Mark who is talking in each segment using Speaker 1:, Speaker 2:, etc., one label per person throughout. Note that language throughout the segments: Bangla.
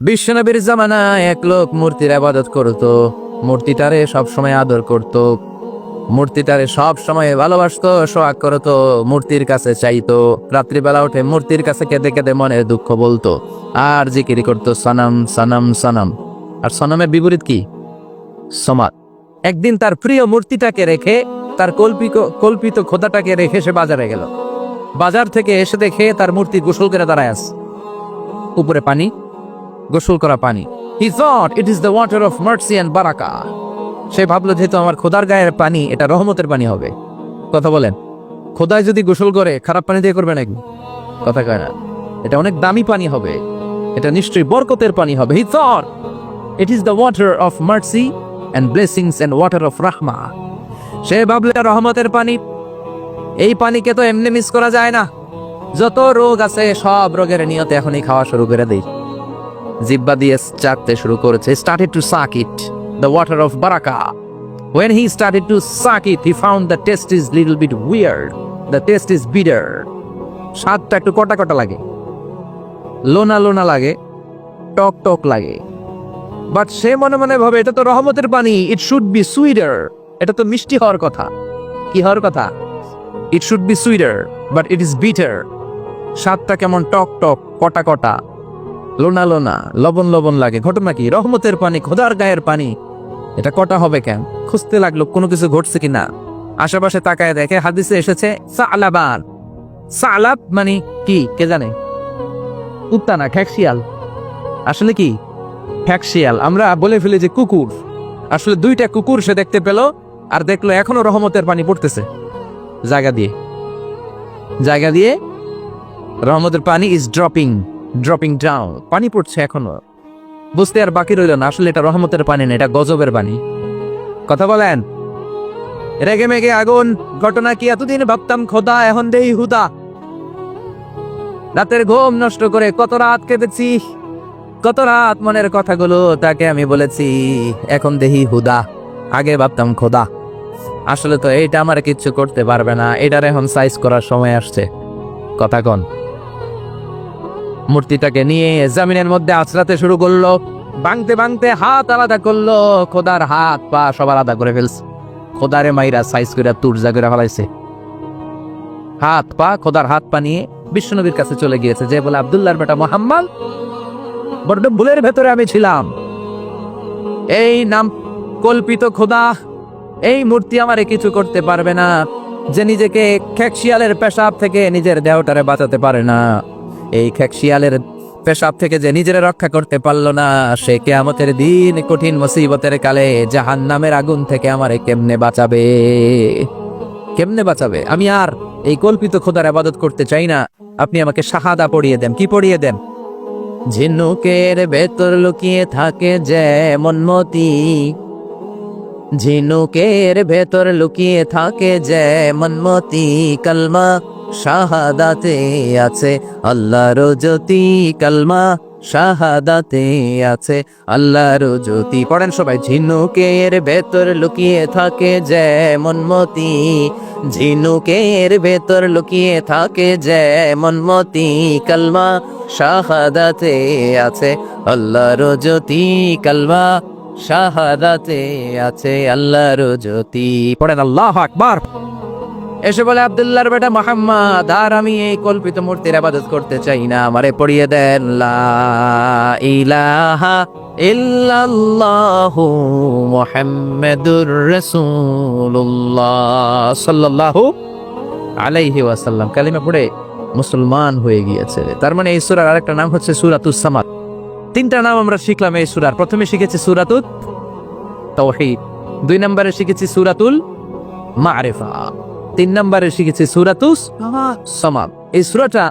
Speaker 1: বিশ্বনবীর জামানায় এক লোক মূর্তির ইবাদত করত, মূর্তিটারে সব সময় আদর করত, মূর্তিটারে সব সময় ভালোবাসতো, সোহাগ করতো, মূর্তির কাছে চাইতো। রাত্রিবেলা উঠে মূর্তির কাছে কেঁদে কেঁদে মনের দুঃখ বলতো আর জিকিরি করতো সনম সনম সনম। আর সনমের বিপরীত কি? সমাদ। একদিন তার প্রিয় মূর্তিটাকে রেখে, তার কল্পিত খোদাটাকে রেখে সে বাজারে গেল। বাজার থেকে এসে দেখে তার মূর্তি গোসল করে দাঁড়ায় আছে, উপরে পানি, গোসল করা পানি। He thought it is the water of mercy and barakah. সে ভাবলো যেহেতু আমার খোদার গায়ের পানি, এটা রহমতের পানি হবে। কথা বলেন, খোদায় যদি গোসল করে খারাপ পানি দিয়ে করবে নাকি? কথা কয় না, এটা অনেক দামি পানি হবে, এটা নিশ্চয়ই বরকতের পানি হবে। He thought it is the water of mercy and blessings and water of rahmah. সে ভাবলে রহমতের পানি, এই পানিকে তো এমনি মিস করা যায় না। যত রোগ আছে সব রোগের নিয়তে এখনই খাওয়া শুরু করে দেই। জিব্বা দিয়ে চাটতে শুরু করেছে। Started to suck it, the water of barakah. When he started to suck it, he found the taste is little bit weird. The taste is bitter. স্বাদটা একটু কটা কটা লাগে, লোনা লোনা লাগে, টক টক লাগে। বাট সে মনে মনে ভাবে এটা তো রহমতের পানি, ইট শুড বি সুইটার। এটা তো মিষ্টি হওয়ার কথা। কি হওয়ার কথা? It should be sweeter, but it is bitter. স্বাদটা কেমন টক টক, কটা কটা, লোনা লোনা, লবণ লবণ লাগে। ঘটনা কি? রহমতের পানি, খোদার গায়ের পানি, এটা কটা হবে কেন? খুঁজতে লাগলো কোনো কিছু ঘটছে কিনা। আশেপাশে তাকায় দেখে হাদিসে এসেছে সালাবান। সালাব মানে কি কে জানে? কুত্তা না, ঠ্যাকশিয়াল। আসলে কি? ঠ্যাকশিয়াল। আমরা বলে ফেলি যে কুকুর, আসলে দুইটা কুকুর সে দেখতে পেল, আর দেখলো এখনো রহমতের পানি পড়তেছে জায়গা দিয়ে, জায়গা দিয়ে রহমতের পানি ইজ ড্রপিং ডাউন, পানি পড়ছে এখনো। বুঝতে আর বাকি রইল না, আসলে এটা রহমতের পানি না, এটা গজবের পানি। কথা বলেন, রেগে মেগে আগুন। ঘটনা কি? এতদিন ভাবতাম খোদা, এখন দেই হুদা। রাতের ঘুম নষ্ট করে কত রাত কেঁদেছি, কত রাত মনের কথাগুলো তাকে আমি বলেছি, এখন দেহি হুদা। আগে ভাবতাম খোদা, আসলে তো এইটা আমার কিচ্ছু করতে পারবে না, এটার এখন সাইজ করার সময় আসছে। কথা কন। মূর্তিটাকে নিয়ে জমিনের মধ্যে আছড়াতে শুরু করলো, ভাঙতে ভাঙতে হাত আলাদা করলো, খোদার হাত পা সব আলাদা করে ফেলছে। খোদারে মাইরা সাইজ করে তুরজা করে ফেলাইছে। হাত পা, খোদার হাত পা নিয়ে বিশ্বনবীর কাছে চলে গিয়েছে, যে বলে আব্দুল্লাহর বেটা মুহাম্মদ, বড্ড ভুলের ভেতরে আমি ছিলাম। এই নাম কল্পিত খোদা, এই মূর্তি আমারে কিছু করতে পারবে না। যে নিজেকে খেকশিয়ালের পেশাব থেকে নিজের দেহটারে বাঁচাতে পারে না, এই খেকশিয়ালের পেশাব থেকে যে নিজের রক্ষা করতে পারলো না, সে কিয়ামতের দিন কঠিন মুসিবতের কালে জাহান্নামের আগুন থেকে আমারে কেমনে বাঁচাবে? কেমনে বাঁচাবে? আমি আর এই কল্পিত খোদার ইবাদত করতে চাই না। আপনি আমাকে শাহাদা পড়িয়ে দেন। কি পড়িয়ে দেন? ঝিনুকের ভেতর লুকিয়ে থাকে যেমন মতি, ঝিনুকের ভেতর লুকিয়ে থাকে যেমন মতি, কালমা শাহাদাতে আছে আল্লাহর জ্যোতি, কালমা শাহাদাতে আছে আল্লাহর জ্যোতি। পড়েন সবাই। ঝিনুকের ভেতর লুকিয়ে থাকে যেমন মতি, ঝিনুকের ভেতর লুকিয়ে থাকে যেমন মতি, কালমা শাহাদাতে আছে আল্লাহর জ্যোতি, কালমা শাহাদাতে আছে আল্লাহর জ্যোতি। পড়েন আল্লাহু আকবার। এসে বলে আব্দুল্লাহর বেটা মুহাম্মদ, আর আমি এই কল্পিত মূর্তির ইবাদত করতে চাই না, আমারে পড়িয়ে দেন লা ইলাহা ইল্লাল্লাহু মুহাম্মাদুর রাসূলুল্লাহ সাল্লাল্লাহু আলাইহি ওয়াসাল্লাম। কালিমা পড়ে মুসলমান হয়ে গিয়েছে। তার মানে এই সূরার আরেকটা নাম হচ্ছে সূরাতুস সামাদ। তিনটা নাম আমরা শিখলাম এই সূরার। প্রথমে শিখেছি সূরাতুত তাওহীদ, 2 নম্বরে শিখেছি সূরাতুল মারিফা, 3 নম্বরে শিখেছি সূরাতুস সামাদ। এই সূরাটা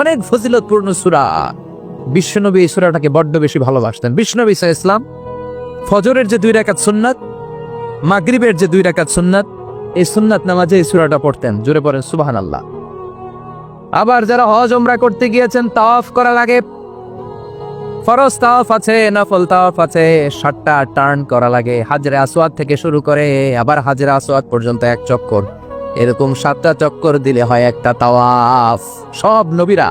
Speaker 1: অনেক ফজিলতপূর্ণ সূরা। বিশ্বনবী এই সূরাটাকে বড্ড বেশি ভালোবাসতেন। বিশ্বনবী সাল্লাল্লাহু আলাইহি ওয়াসাল্লাম ফজরের যে 2 রাকাত সুন্নাত, মাগরিবের যে 2 রাকাত সুন্নাত, এই সুন্নাত নামাজে এই সূরাটা পড়তেন। জোরে পড়েন সুবহানাল্লাহ। আবার যারা হজ উমরা করতে গিয়েছেন, তাওয়াফ করা লাগে, ফরজ তাওয়াফ আছে, নফল তাওয়াফ আছে, 7টা টার্ন করা লাগে। হাজরে আসওয়াদ থেকে শুরু করে আবার হাজরে আসওয়াদ পর্যন্ত 1 চক্কর, এরকম 7টা চক্কর দিলে হয় একটা তাওয়াফ। সব নবীরা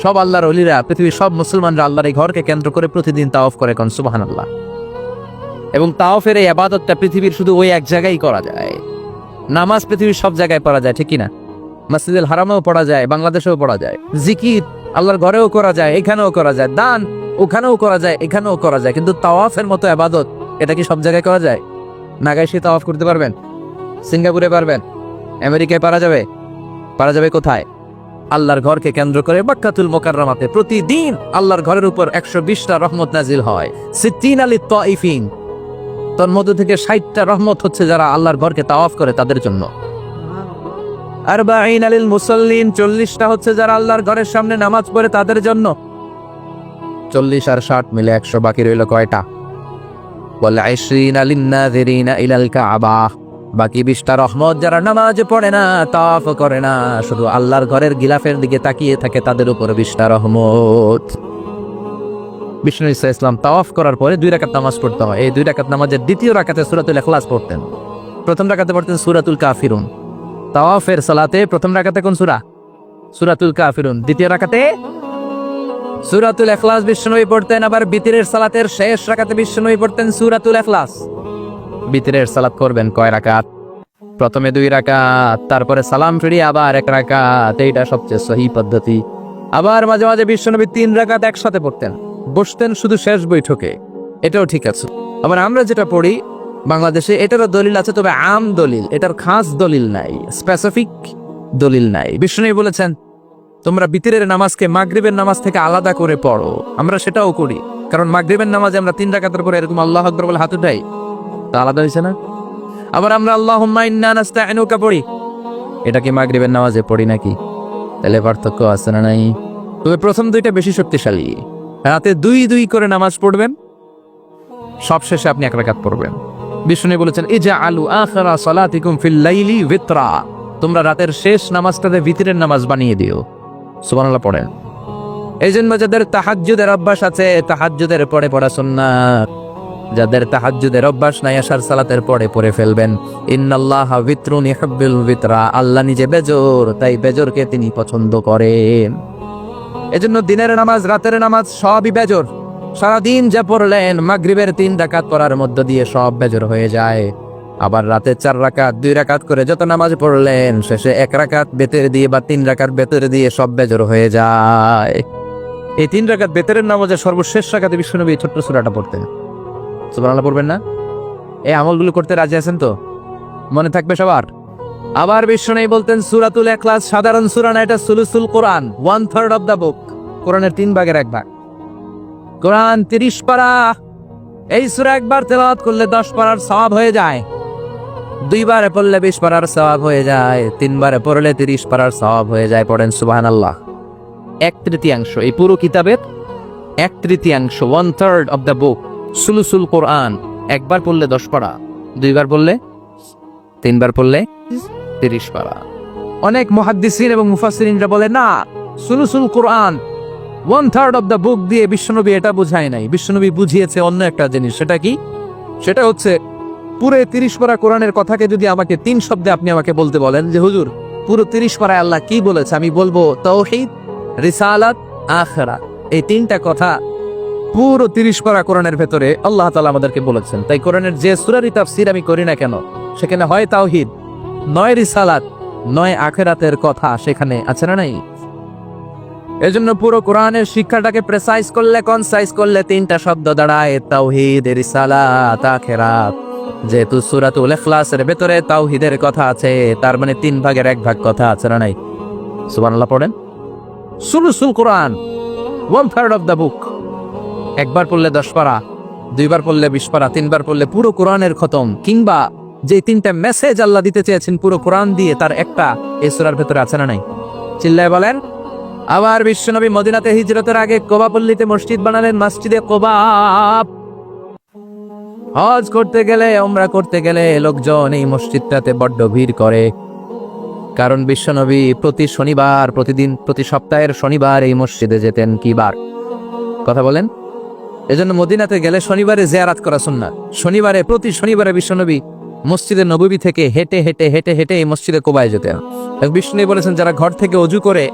Speaker 1: সব আল্লাহর ওলিরা, পৃথিবীর সব মুসলমানরা আল্লাহর এই ঘরকে কেন্দ্র করে প্রতিদিন তাওয়াফ করে, কোন সুবহানাল্লাহ। এবং তাওয়াফের এই ইবাদতটা পৃথিবীর শুধু ওই এক জায়গায় করা যায়। নামাজ পৃথিবীর সব জায়গায় পড়া যায়, ঠিক কি না? মসজিদুল হারামেও পড়া যায়, বাংলাদেশেও পড়া যায়। জিকির আল্লাহর ঘরেও করা যায়, এখানেও করা যায়। দান ওখানেও করা যায়, এখানেও করা যায়। কিন্তু তাওয়াফের মতো ইবাদত, এটা কি সব জায়গায় করা যায়? নাগাইশি তাওয়াফ করতে পারবেন? সিঙ্গাপুরে পারবেন? আমেরিকায় পারা যাবে? পারা যাবে কোথায়? আল্লাহর ঘরকে কেন্দ্র করে মক্কাতুল মুকাররমাতে প্রতিদিন আল্লাহর ঘরের উপর 120টা রহমত নাজিল হয়। সিত্তিন আলি তাইফিন, তার মধ্য থেকে 60টা রহমত হচ্ছে যারা আল্লাহর ঘরকে তাওয়াফ করে তাদের জন্য। আরবাঈন আলিল মুসাল্লিন, 40টা হচ্ছে যারা আল্লাহর ঘরের সামনে নামাজ পড়ে তাদের জন্য। 40 আর 60 মিলে 100, বাকি রইল কয়টা? বলে 20 আলিন নাযিরিনা ইলাল কাবা, বাকি 20টা রহমত যারা নামাজ পড়ে না, তাওয়াফ করে না, শুধু আল্লাহর ঘরের গিলাফের দিকে তাকিয়ে থাকে, তাদের উপর 20টা রহমত। বিষ্ণু ঈসা ইসলাম তাওয়াফ করার পরে 2 রাকাত নামাজ পড়তে হয়। এই 2 রাকাত নামাজের দ্বিতীয় রাকাতে সূরাতুল ইখলাস পড়তেন, প্রথম রাকাতে পড়তেন সূরাতুল কাফিরুন। তাওয়াফের সালাতে প্রথম রাকাতে কোন সূরা? সূরাতুল কাফিরুন। দ্বিতীয় রাকাতে সূরাতুল ইখলাস বিষ্ণুনবী পড়তেন। আবার বিতরের সালাতের শেষ রাকাতে বিষ্ণুনবী পড়তেন সূরাতুল ইখলাস। বিতরের সালাত করবেন কয় রাকাত? প্রথমে 2 রাকাত, তারপরে সালাম ফিরিয়ে আবার 1 রাকাত। এইটা সবচেয়ে সহিহ পদ্ধতি। আবার মাঝে মাঝে বিষ্ণুনবী 3 রাকাত একসাথে পড়তেন, বসতেন শুধু শেষ বৈঠকে, এটাও ঠিক আছে। আবার আমরা যেটা পড়ি বাংলাদেশে, এটারও দলিল আছে, তবে আম দলিল, এটার খাস দলিল নাই, স্পেসিফিক দলিল নাই। বিষ্ণুনবী বলেছেন তোমরা বিতরের নামাজকে মাগরিবের নামাজ থেকে আলাদা করে পড়ো। আমরা সেটাও করি, কারণ মাগরিবের নামাজে আমরা 3 রাকাতের পরে এরকম আল্লাহু আকবার বলে হাত উঠাই, তা আলাদা হয়েছে না? আবার আমরা আল্লাহুম্মা ইন্না নাস্তাইনুকা পড়ি, এটা কি মাগরিবের নামাজে পড়ি নাকি? তাহলে পার্থক্য আছে না নাই? তবে প্রথম 2টা বেশি শক্তিশালী। রাতে 2 করে নামাজ পড়বেন, সবশেষে আপনি 1 রাকাত পড়বেন। বিষ্ণু বলেছেন ইজআলু আখিরা সালাতিকুম ফিল লাইলি বিতরা, তোমরা রাতের শেষ নামাজটাকে বিতরের নামাজ বানিয়ে দিও। সুবহানাল্লাহ পড়েন। এই জন্য যাদের তাহাজ্জুদের অভ্যাস আছে, তাহাজ্জুদের পরে পড়া সুন্নাত। যাদের তাহাজ্জুদের অভ্যাস নাই, আশার সালাতের পরে পড়ে ফেলবেন। ইন্নাল্লাহা বিতরুন ইউহিব্বুল বিতরা, আল্লাহ নিজে বেজোর, তাই বেজোরকে তিনি পছন্দ করেন। এজন্য দিনের নামাজ, রাতের নামাজ সবই বেজোর। সারাদিন যা পড়লেন মাগরিবের 3 রাকাত পড়ার মধ্য দিয়ে সব বেজোর হয়ে যায়। আবার রাতে 4 রাকাত, 2 রাকাত করে যত নামাজ পড়লেন, শেষে 1 রাকাত বেতের দিয়ে বা 3 রাকাত বেতের দিয়ে সব বেজোর হয়ে যায়। এই 3 রাকাত বেতের নামাজের সর্বশেষ রাকাতে বিষ্ণুনবী ছোট্ট সূরাটা পড়তেন। সুবহানাল্লাহ পড়বেন না? এই আমলগুলো করতে রাজি আছেন তো? মনে থাকবে সবার? আবার বিষ্ণুনবী বলতেন সূরাতুল ইখলাস সাধারণ সূরা না, এটা সুলুসুল কোরআন, 1/3 অফ দা বুক। কোরআনের 3 ভাগের 1 ভাগ। কোরআন 30 পারা। এই সূরা একবার তেলাওয়াত করলে 10 পারার সওয়াব হয়ে যায়। 2 বারে পড়লে 20 পারার সওয়াব হয়ে যায়। 3 বারে পড়লে 30 পারার সওয়াব হয়ে যায়। পড়েন সুবহানাল্লাহ। 1/3 এই পুরো কিতাবের 1/3, 1/3 অফ দা বুক সুলুসুল কোরআন। একবার পড়লে 10 পারা, 2 বার পড়লে, 3 বার পড়লে 30 পারা। অনেক মুহাদ্দিসিন এবং মুফাসসিরিনরা বলে না, সুলুসুল কোরআন 1/3 অফ দা বুক দিয়ে বিশ্বনবী এটা বুঝায় নাই। বিশ্বনবী বুঝিয়েছে অন্য একটা জিনিস। সেটা কি? সেটা হচ্ছে পুরো 30 পারা কোরআনের কথাকে যদি আমাকে 3 শব্দে আপনি আমাকে বলতে বলেন যে হুজুর পুরো 30 পারায় আল্লাহ কি বলেছে, আমি বলবো তাওহীদ, রিসালাত, আখিরাত। এই 3টা কথা পুরো 30 পারা কোরআনের ভেতরে আল্লাহ তাআলা আমাদেরকে বলেছেন। তাই কোরআনের যে সূরারই তাফসীর আমি করি না কেন, সেখানে হয় তাওহীদ, নয় রিসালাত, নয় আখিরাতের কথা সেখানে আছে না নাই? এজন্য পুরো কোরআনের শিক্ষাটাকে প্রেসাইজ করলে, কনসাইজ করলে 3টা শব্দ দাঁড়ায়, তাওহীদ, রিসালাত, আখিরাত। যেহেতু সূরাতুল ইখলাসের ভেতরে তাওহীদের কথা আছে, তার মানে 3 ভাগের 1 ভাগ কথা আছে না নাই? সুবহানাল্লাহ পড়েন। সুলুসুল কোরআন, 1/3 অফ দা বুক। একবার পড়লে 10 পারা, 2 বার পড়লে 20 পারা, 3 বার পড়লে পুরো কোরআনের খতম। কিংবা যে 3টা মেসেজ আল্লাহ দিতে চেয়েছেন পুরো কোরআন দিয়ে, তার একটা এই সূরার ভেতরে আছে না নাই? চিল্লায় বলেন। আবার বিশ্বনবী মদিনাতে হিজরতের আগে কোবা পল্লীতে মসজিদ বানালেন, মসজিদে কোবা। হজ করতে গেলে, উমরা করতে গেলে লোকজন এই মসজিদটাতে বড্ড ভিড় করে, কারণ বিশ্বনবী প্রতি শনিবার, প্রতি সপ্তাহের শনিবার এই মসজিদে যেতেন। কি বার? কথা বলেন। এজন্য মদিনাতে গেলে শনিবারে জিয়ারাত করা সুন্নাত। প্রতি শনিবারে বিশ্বনবী মসজিদে নববী থেকে হেঁটে হেঁটে হেঁটে হেঁটে এই মসজিদে কোবায় যেতেন। বিষ্ণু বলেছেন যারা ঘর থেকে ওযু করে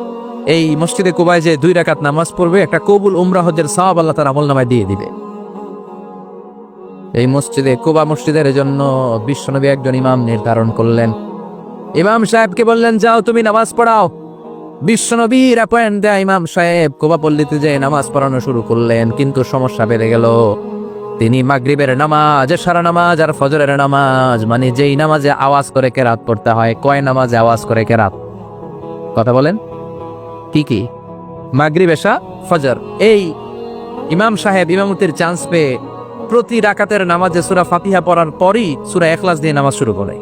Speaker 1: এই মসজিদে কুবায় যে 2 রাকাত নামাজ পড়বে, একটা কবুল উমরা হজের সওয়াব আল্লাহ তার আমলনামায় দিয়ে দিবে। এই মসজিদে কুবা মসজিদের জন্য বিশ্বনবী একজন ইমাম নির্ধারণ করলেন। ইমাম সাহেবকে বললেন, যাও তুমি নামাজ পড়াও। বিশ্বনবীর অ্যাপয়েন্ট দেয়া ইমাম সাহেব কুবা পল্লীতে যে নামাজ পড়ানো শুরু করলেন, কিন্তু সমস্যা বেড়ে গেল। তিনি মাগরিবের নামাজ, এশার নামাজ আর ফজরের নামাজ, মানে যেই নামাজে আওয়াজ করে কেরাত পড়তে হয়, কয় নামাজে আওয়াজ করে কেরাত? কথা বলেন, কি কি? মাগরিব, এশা, ফজর। এই ইমাম সাহেব ইমামতির চান্স পেয়ে প্রতি রাকাতের নামাজে সূরা ফাতিহা পড়ার পরই সূরা ইখলাস দিয়ে নামাজ শুরু করে,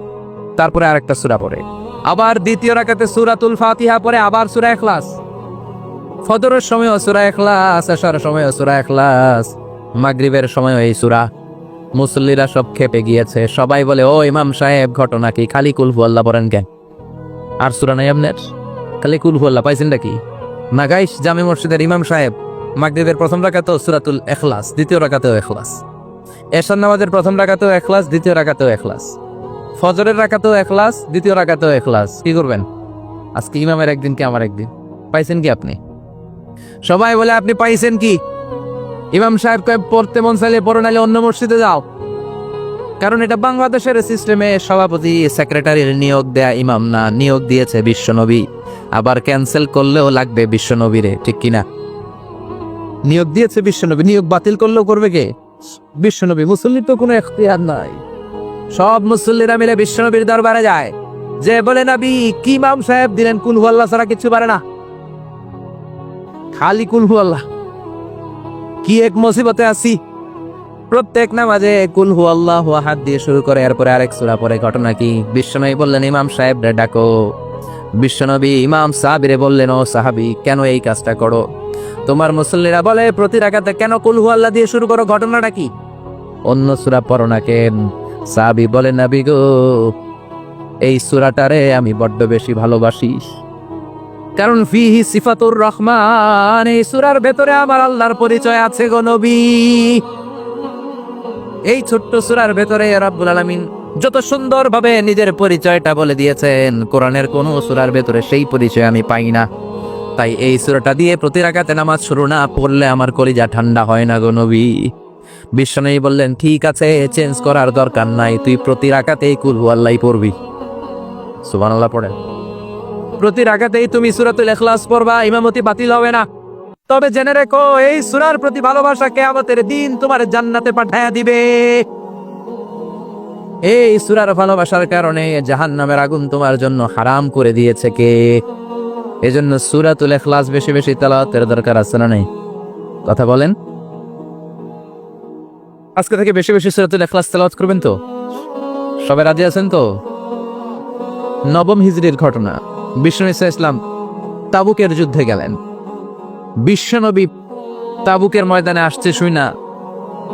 Speaker 1: তারপরে আরেকটা সূরা পড়ে, আবার দ্বিতীয় রাকাতে সূরাতুল ফাতিহা পড়ে, আবার সূরা ইখলাস। ফজরের সময়ও সূরা ইখলাস, এশার সময়ও সূরা ইখলাস, মাগরিবের সময়ও এই সূরা। মুসল্লিরা সব খেপে গিয়েছে, সবাই বলে, ও ইমাম সাহেব, ঘটনা কি? খালি কুল হুয়াল্লাহ পড়েন কেন? আর সূরা নাই আপনার? খালি কুল হুয়াল্লাহ পাইছেন নাকি? না গাইস, জামে মসজিদের ইমাম সাহেব মাগরিবের প্রথম রাকাতেও সূরাতুল ইখলাস, দ্বিতীয় রাকাতেও ইখলাস, এশার নামাজের প্রথম রাকাতেও ইখলাস, দ্বিতীয় রাকাতেও ইখলাস, ফজরের রাকাতেও ইখলাস, দ্বিতীয় রাকাতেও ইখলাস। কি করবেন? আজকে ইমামের একদিন কি আমার একদিন? পাইছেন কি আপনি? সবাই বলে, আপনি পাইছেন কি? ইমাম সাহেব কয়, পড়তে মন চাইলে পড়ো, নাইলে অন্য মসজিদে যাও। কারণ এটা বাংলাদেশের সিস্টেমে সভাপতি সেক্রেটারির নিয়োগ দেয়া ইমাম না, নিয়োগ দিয়েছে বিশ্বনবী। আবার ক্যান্সেল করলেও লাগবে বিশ্বনবীরে, ঠিক কিনা? নিয়োগ দিয়েছে বিশ্বনবী, নিয়োগ বাতিল করলেও করবে কে? বিশ্বনবী। মুসল্লির তো কোনো এখতিয়ার নাই। সব মুসল্লিরা মিলে বিশ্বনবীর দরবারে যায়, যে বলে, নবী, কি ইমাম সাহেব দিলেন, কুল হুয়াল্লাহ ছাড়া কিছু পারে না, খালি কুল হুয়াল্লাহ, কি এক মুসিবতে আছি। প্রত্যেক নামাজে কুল হুয়াল্লাহু আহাদ দিয়ে শুরু করে, এরপরে আরেক সূরা পড়ে। ঘটনা কি? বিশ্বনবী বললেন, ইমাম সাহেব রে ডাকো। বিশ্বনবী ইমাম সাহাবীরে বললেন, ও সাহাবী, কেন এই কাজটা করো? তোমার মুসল্লিরা বলে প্রতি রাকাতে কেন কুল হুয়াল্লাহ দিয়ে শুরু করো, ঘটনাটা কি? অন্য সূরা পড়ো না কেন? সাহাবী বলে, নবী গো, এই সূরাটারে আমি বড্ড বেশি ভালোবাসি, কারণ ফিহি সিফাতুর রহমান, এই সূরার ভেতরে আমার আল্লাহর পরিচয় আছে গো নবী। এই ছোট্ট সূরার ভেতরে রব্বুল আলামিন যত সুন্দরভাবে নিজের পরিচয়টা বলে দিয়েছেন, কোরআনের কোন সূরার ভেতরে সেই পরিচয় আমি পাই না। তাই এই সূরাটা দিয়ে প্রতি রাকাতে নামাজ শুরু না পড়লে আমার কলিজা ঠান্ডা হয় না গো নবী। বিশ্বনবী বললেন, ঠিক আছে, চেঞ্জ করার দরকার নাই, তুই প্রতি রাকাতেই কুল হুয়াল্লাহ পড়বি। সুবহানাল্লাহ পড়েন। প্রতি রাকাতেই তুমি সূরাতুল ইখলাস পড়বা, ইমামতি বাতিল হবে না। তবে জেনে রেখো, এই সূরার প্রতি ভালোবাসা কিয়ামতের দিন তোমার জান্নাতে পাঠায়া দিবে। এই সূরার ভালোবাসার কারণে জাহান্নামের আগুন তোমার জন্য হারাম করে দিয়েছে কে? এজন্য সূরাতুল ইখলাস বেশি বেশি তেলাওয়াতের দরকার আছে না নাই? কথা বলেন। আজকে থেকে বেশি বেশি সূরাতুল ইখলাস তেলাওয়াত করবেন তো? সবাই রাজি আছেন তো? নবম হিজরির ঘটনা। বিশ্বনবী সাল্লাল্লাহু আলাইহি ওয়াসাল্লাম তাবুকের যুদ্ধে গেলেন। বিশ্বনবী তাবুকের ময়দানে আসছে শুই না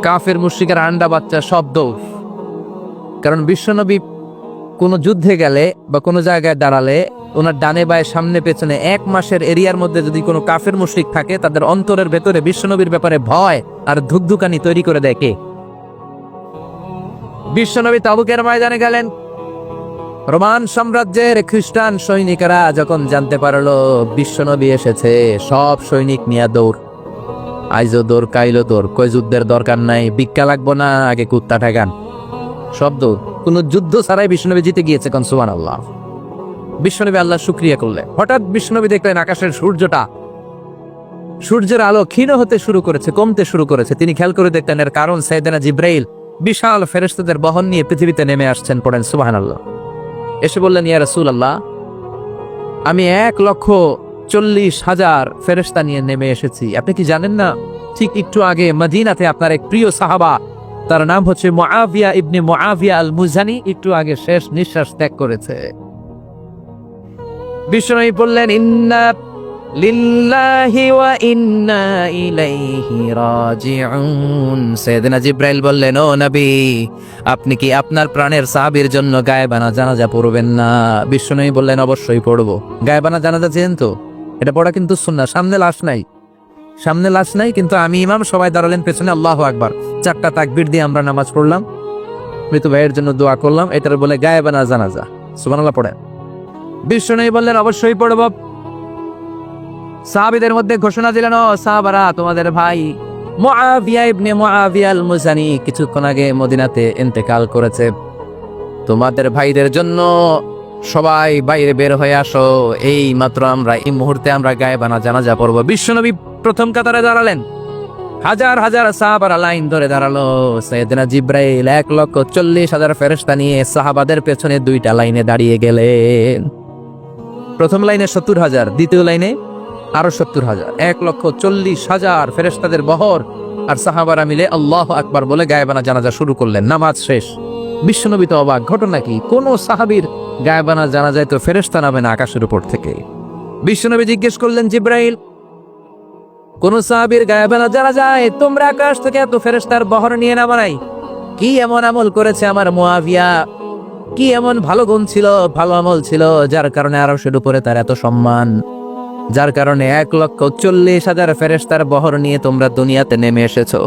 Speaker 1: কাফের মুশরিকের আন্ডা বাচ্চা সব দৌড়। কারণ বিশ্বনবী কোনো যুদ্ধে গেলে বা কোনো জায়গায় দাঁড়ালে ওনার ডানে বায়ে সামনে পেছনে 1 মাসের এরিয়ার মধ্যে যদি কোনো কাফের মুশরিক থাকে, তাদের অন্তরের ভেতরে বিশ্বনবীর ব্যাপারে ভয় আর ধুকধুকানি তৈরি করে দেয় কে? বিশ্বনবী তাবুকের ময়দানে গেলেন। রোমান সাম্রাজ্যের খ্রিস্টান সৈনিকেরা যখন জানতে পারলো বিশ্বনবী এসেছে, সব সৈনিক নিয়ে দৌড়। আইজো দৌড়, কাইলো দৌড়, কই যুদ্ধের দরকার নাই, ভিক্ষা লাগবো না, আগে কুত্তা ঠেকান। সব দৌড়, কোনো যুদ্ধ ছাড়াই বিশ্বনবী জিতে গিয়েছে। কোন সুবহানাল্লাহ। বিশ্বনবী আল্লাহর শুকরিয়া করলেন। হঠাৎ বিশ্বনবী দেখলেন আকাশের সূর্যের আলো ক্ষীণ হতে শুরু করেছে, কমতে শুরু করেছে। তিনি খেয়াল করে দেখলেন এর কারণ সাইয়েদনা জিবরাইল বিশাল ফেরেশতাদের বহন নিয়ে পৃথিবীতে নেমে আসছেন। পড়েন সুবহানাল্লাহ। এসে বললেন, ইয়া রাসূলুল্লাহ, আমি 1,40,000 ফেরেশতা নিয়ে নেমে এসেছি। আপনি কি জানেন না, ঠিক একটু আগে মদিনাতে আপনার এক প্রিয় সাহাবা, তার নাম হচ্ছে মুআবিয়া ইবনে মুআবিয়া আল মুজানি, একটু আগে শেষ নিঃশ্বাস ত্যাগ করেছে। বিশ্বনবী বললেন, ইন্না লিল্লাহি ওয়া ইন্না ইলাইহি রাজিউন। সাইয়েদনা জিবরাইল বললেন, ও নবী, আপনি কি আপনার প্রাণের সাহাবীর জন্য গায়েবানা জানাজা পড়বেন না? বিশ্বনবী বললেন, অবশ্যই পড়বো। গায়েবানা জানাজা চেন তো? এটা পড়া কিন্তু সুন্নাহ। সামনে লাশ নাই, কিন্তু আমি ইমাম, সবাই দাঁড়ালেন পেছনে, আল্লাহু আকবার, 4টা তাকবীর দিয়ে আমরা নামাজ পড়লাম, মৃত ভাইয়ের জন্য দোয়া করলাম, এটার বলে গায়েবানা জানাজা। সুবহানাল্লাহ পড়েন। বিশ্বনবী বললেন, অবশ্যই পড়ব। সাহাবীদের মধ্যে ঘোষণা দিলেন, ও সাহাবারা, তোমাদের ভাই মুআবিয়া ইবনে মুআবিয়া আল মুজানি কিছুক্ষণ আগে মদিনাতে ইন্তেকাল করেছে। তোমাদের ভাইদের জন্য সবাই বাইরে বের হয়ে আসো, এই মাত্র আমরা এই মুহূর্তে আমরা গায়েবানা জানাজা পড়ব। বিশ্বনবী প্রথম কাতারে দাঁড়ালেন, হাজার হাজার সাহাবারা লাইন ধরে দাঁড়ালো। সাইয়েদনা জিব্রাইল 1,40,000 ফেরেশতা নিয়ে সাহাবাদের পেছনে দুইটা লাইনে দাঁড়িয়ে গেলেন। প্রথম লাইনে 70,000, দ্বিতীয় লাইনে আরো 70,000, 1,40,000 ফেরেশতাদের বহর। আর সাহাবারা মিলে আল্লাহু আকবার বলে গায়েবানা জানাজা শুরু করলেন। নামাজ শেষ। বিশ্বনবী তো অবাক, ঘটনা কি? কোন সাহাবীর গায়েবানা জানাজায় তো ফেরেশতা নামে না আকাশের উপর থেকে। বিশ্বনবী জিজ্ঞেস করলেন, জিব্রাইল, কোন সাহাবীর গায়েবানা জানাজায় তোমরা আকাশ থেকে এত ফেরেশতার বহর নিয়ে নামা নাই? কি এমন আমল করেছে আমার মুআবিয়া? কি এমন ভালো গুণ ছিল, ভালো আমল ছিল, যার কারণে আরশের উপরে তার এত সম্মান, যার কারণে 1,40,000 ফেরেশতার বহর নিয়ে তোমরা দুনিয়াতে নেমে এসেছো?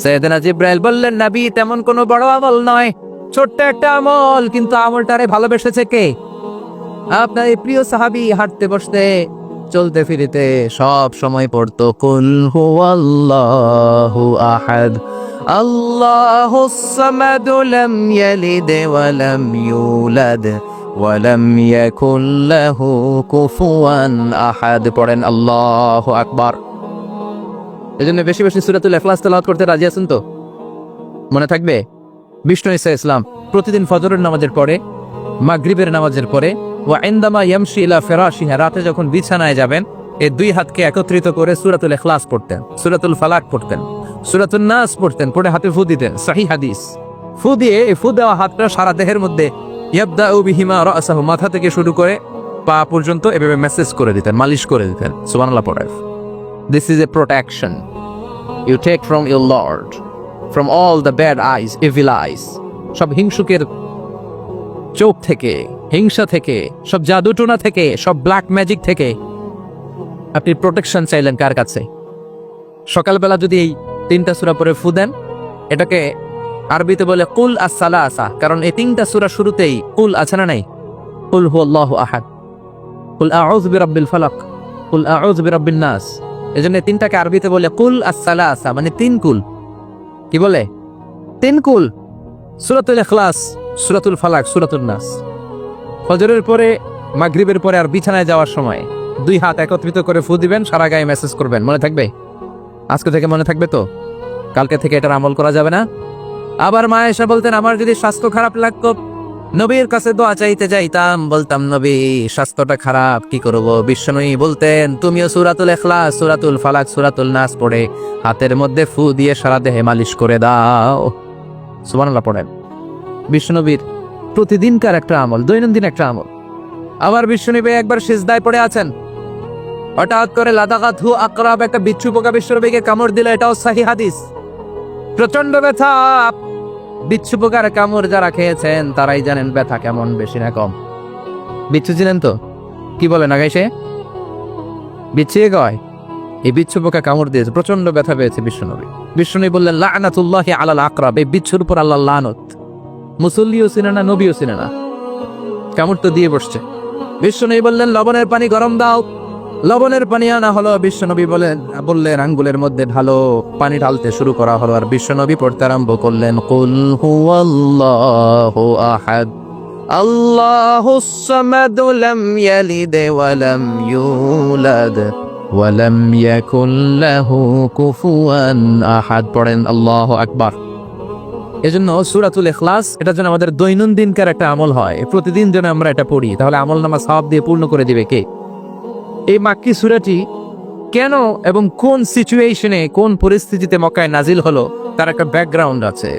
Speaker 1: সাইয়েদনা জিব্রাইল বললেন, নবী, তেমন কোনো বড় আমল নয়, ছোট্ট একটা আমল, কিন্তু আমলটারে ভালোবেসেছে কে? আপনার এই প্রিয় সাহাবী হাঁটতে বসতে চলতে ফিরিতে সব সময় পড়তো কুল হুয়াল্লাহু আহাদ আল্লাহুস সামাদ লাম ইয়ালিদ ওয়া লাম ইউলাদ ওয়া লাম ইয়াকুল লাহু কুফুয়ান আহাদ। পড়েন আল্লাহু আকবার। এজন্য বেশি বেশি সূরাতুল ইখলাস তেলাওয়াত করতে রাজি আছেন তো? মনে থাকবে? বিষ্ণু ঈসা ইসলাম প্রতিদিন ফজরের নামাজের পরে, মাগরিবের নামাজের পরে, ওয়া ইনদামা ইয়ামশি ইলা ফিরাশিহি, রাতে যখন বিছানায় যাবেন, এই দুই হাতকে একত্রিত করে সূরাতুল ইখলাস পড়তেন, সূরাতুল ফালাক পড়তেন, সূরাতুন নাস পড়তেন, পড়ে হাতে ফু দিতেন। সহিহ হাদিস। ফু দিয়ে এই ফু দেওয়া হাতটা সারা দেহের মধ্যে ইয়াবদাউ বিহিমা রাসাহু, মাথা থেকে শুরু করে পা পর্যন্ত এভাবে মেসেজ করে দিতেন, মালিশ করে দিতেন। সুবহানাল্লাহ পড়ে। This is a protection you take from your lord, from all the bad eyes, evil eyes, সব হিংসুকের চোখ থেকে, হিংসা থেকে, সব জাদুটোনা থেকে, সব ব্ল্যাক ম্যাজিক থেকে আপনি প্রোটেকশন চাইলেন কার কাছে? সকালবেলা যদি এই 3টা সূরা পড়ে ফু দেন, এটাকে আরবিতে বলে কুল আস-সালাসা, কারণ এই 3টা সূরা শুরুতেই কুল আছে না নাই? কুল হুয়াল্লাহু আহাদ, কুল আউযু বিরাব্বিল ফালাক, কুল আউযু বিরাব্বিন নাস। এজন্য 3টাকে আরবিতে বলে কুল আস-সালাসা, মানে 3 কুল। কি বলে? 3 কুল। সূরাতুল ইখলাস, সূরাতুল ফালাক, সূরাতুন নাস। ফজরের পরে, মাগরিবের পরে আর বিছানায় যাওয়ার সময় 2 হাত একত্রিত করে ফু দিবেন, সারা গায়ে মেসেজ করবেন। মনে থাকবে? আজকে থেকে মনে থাকবে তো? কালকে থেকে এটার আমল করা যাবে না? আবার মা আয়েশা বলতেন, আমার যদি স্বাস্থ্য খারাপ লাগতো, নবীর কাছে দোয়া চাইতে যাইতাম, বলতাম, নবী স্বাস্থ্যটা খারাপ, কি করব? বিশ্বনবী বলতেন, তুমিও সূরাতুল ইখলাস, সূরাতুল ফালাক, সূরাতুল নাস পড়ে হাতের মধ্যে ফু দিয়ে সারা দেহে মালিশ করে দাও। সুবহানাল্লাহ পড়েন। বিশ্বনবীর প্রতিদিনকার একটা আমল, দৈনন্দিন একটা আমল। আবার বিশ্বনবী একবার সিজদায় পড়ে আছেন, হঠাৎ করে লাদাগাতহু আকরাব, একটা বিচ্ছু পোকা বিশ্বনবীকে কামড় দিলে, এটাও সহিহ হাদিস। প্রচন্ড ব্যথা। বিচ্ছু পোকার কামড় যারা খেয়েছেন তারাই জানেন ব্যথা কেমন, বেশি না কম। বিচ্ছু ছিলেন তো? কি বলে না গাইছে? বিচ্ছিয়ে কয় এই বিচ্ছু পোকা কামড় দিয়েছে, প্রচন্ড ব্যথা পেয়েছে বিশ্বনবী। বিশ্বনবী বললেন, লা'নাতুল্লাহি আলাল আকরাব, এই বিচ্ছুর উপর আল্লাহর লানত। মুসল্লিও চিনে না, নবীও চিনে না, কামড় তো দিয়ে বসছে। বিশ্বনবী বললেন, লবণের পানি গরম দাও। লবণের পানি আনা হলো, বিশ্বনবী বললেন আঙ্গুলের মধ্যে ঢালো। পানি ঢালতে শুরু করা হলো, আর বিশ্বনবী পড়তে আরম্ভ করলেন, কুল হুয়াল্লাহু আহাদ আল্লাহুস সামাদ লাম ইয়ালিদ ওয়া লাম ইউলাদ ওয়া লাম ইয়াকুল লাহু কুফুয়ান আহাদ। পড়েন আল্লাহু আকবার। এজন্য সূরাতুল ইখলাস, এটা যেন আমাদের দৈনন্দিনকার একটা আমল হয়, প্রতিদিন যেন আমরা এটা পড়ি, তাহলে আমল নামা সওয়াব দিয়ে পূর্ণ করে দিবে কে? এই মাক্কি সূরাটি কেন এবং কোন সিচুয়েশনে, কোন পরিস্থিতিতে মক্কায় নাজিল হলো, তার একটা ব্যাকগ্রাউন্ড আছে।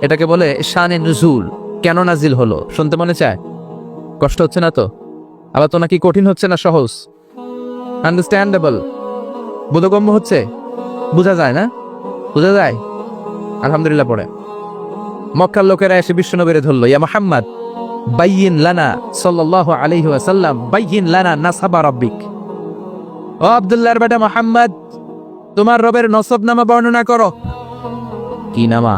Speaker 1: এটাকে বলে শানে নুজুল। কেন নাজিল হলো শুনতে মনে চায়? কষ্ট হচ্ছে না তো? আবার তো নাকি কঠিন হচ্ছে না, সহজ, আন্ডারস্ট্যান্ডেবল, বোধগম্য হচ্ছে? বোঝা যায় না? বোঝা যায়? আলহামদুলিল্লাহ পড়ে। মক্কার লোকেরা এসে বিশ্বনবীরে ধরলো, ইয়া মুহাম্মদ বাইয়িন লানা সাল্লাল্লাহু আলাইহি ওয়াসাল্লাম, বাইয়িন লানা নাসাবা রাব্বিক। ও আব্দুল্লাহর বেটা মুহাম্মদ, তোমার রবের নসবনামা বর্ণনা করো। কি নামা?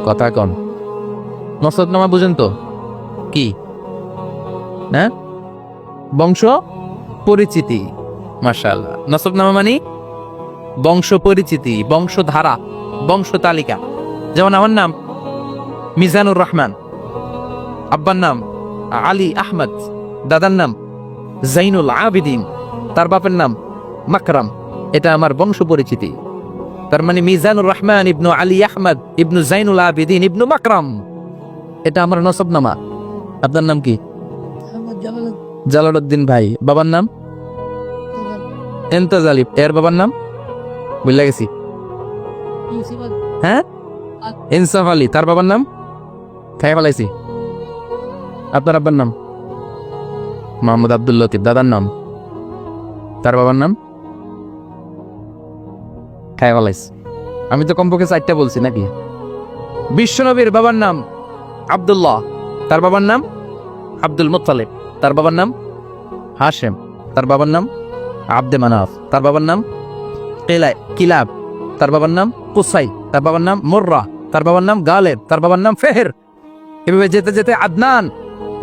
Speaker 1: কথা কন। নসবনামা বুঝেন তো কি? না? বংশ পরিচিতি, মাশাআল্লাহ। নসবনামা মানে বংশ পরিচিতি, বংশধারা, বংশ তালিকা। যেমন আমার নাম মিজানুর রহমান, আব্বার নাম আলী আহমদ, দাদার নাম জাইনুল আবিদিন, তার বাপের নাম মাকরাম। এটা আমার বংশ পরিচিতি। তার মানে মিজানুর রহমান ইবনু আলী আহমদ ইবনু জাইনুল আবিদিন ইবনু মাকরাম, এটা আমার নসবনামা। আপনার নাম কি? জালালউদ্দিন ভাই। বাবার নাম এন্তাজালি। এর বাবার নাম বুঝলা গেছি। হ্যাঁ, ইনসাফ আলী। তার বাবার নাম খাই ফেলাইছি। আপনার আব্বার নাম মোহাম্মদ আব্দুল লতিফ। দাদার নাম, তার বাবার নাম খাই ফেলাইছি। আমি তো কমপক্ষে 4টা বলছি নাকি? বিশ্বনবীর বাবার নাম আব্দুল্লাহ, তার বাবার নাম আব্দুল মুত্তালিব, তার বাবার নাম হাশেম, তার বাবার নাম আব্দে মানাফ, তার বাবার নাম কিলাব, তার বাবার নাম কুসাই, তার বাবার নাম মুর্রা, তার বাবার নাম গালেব, তার বাবার নাম ফেহের। এভাবে যেতে যেতে আদনান,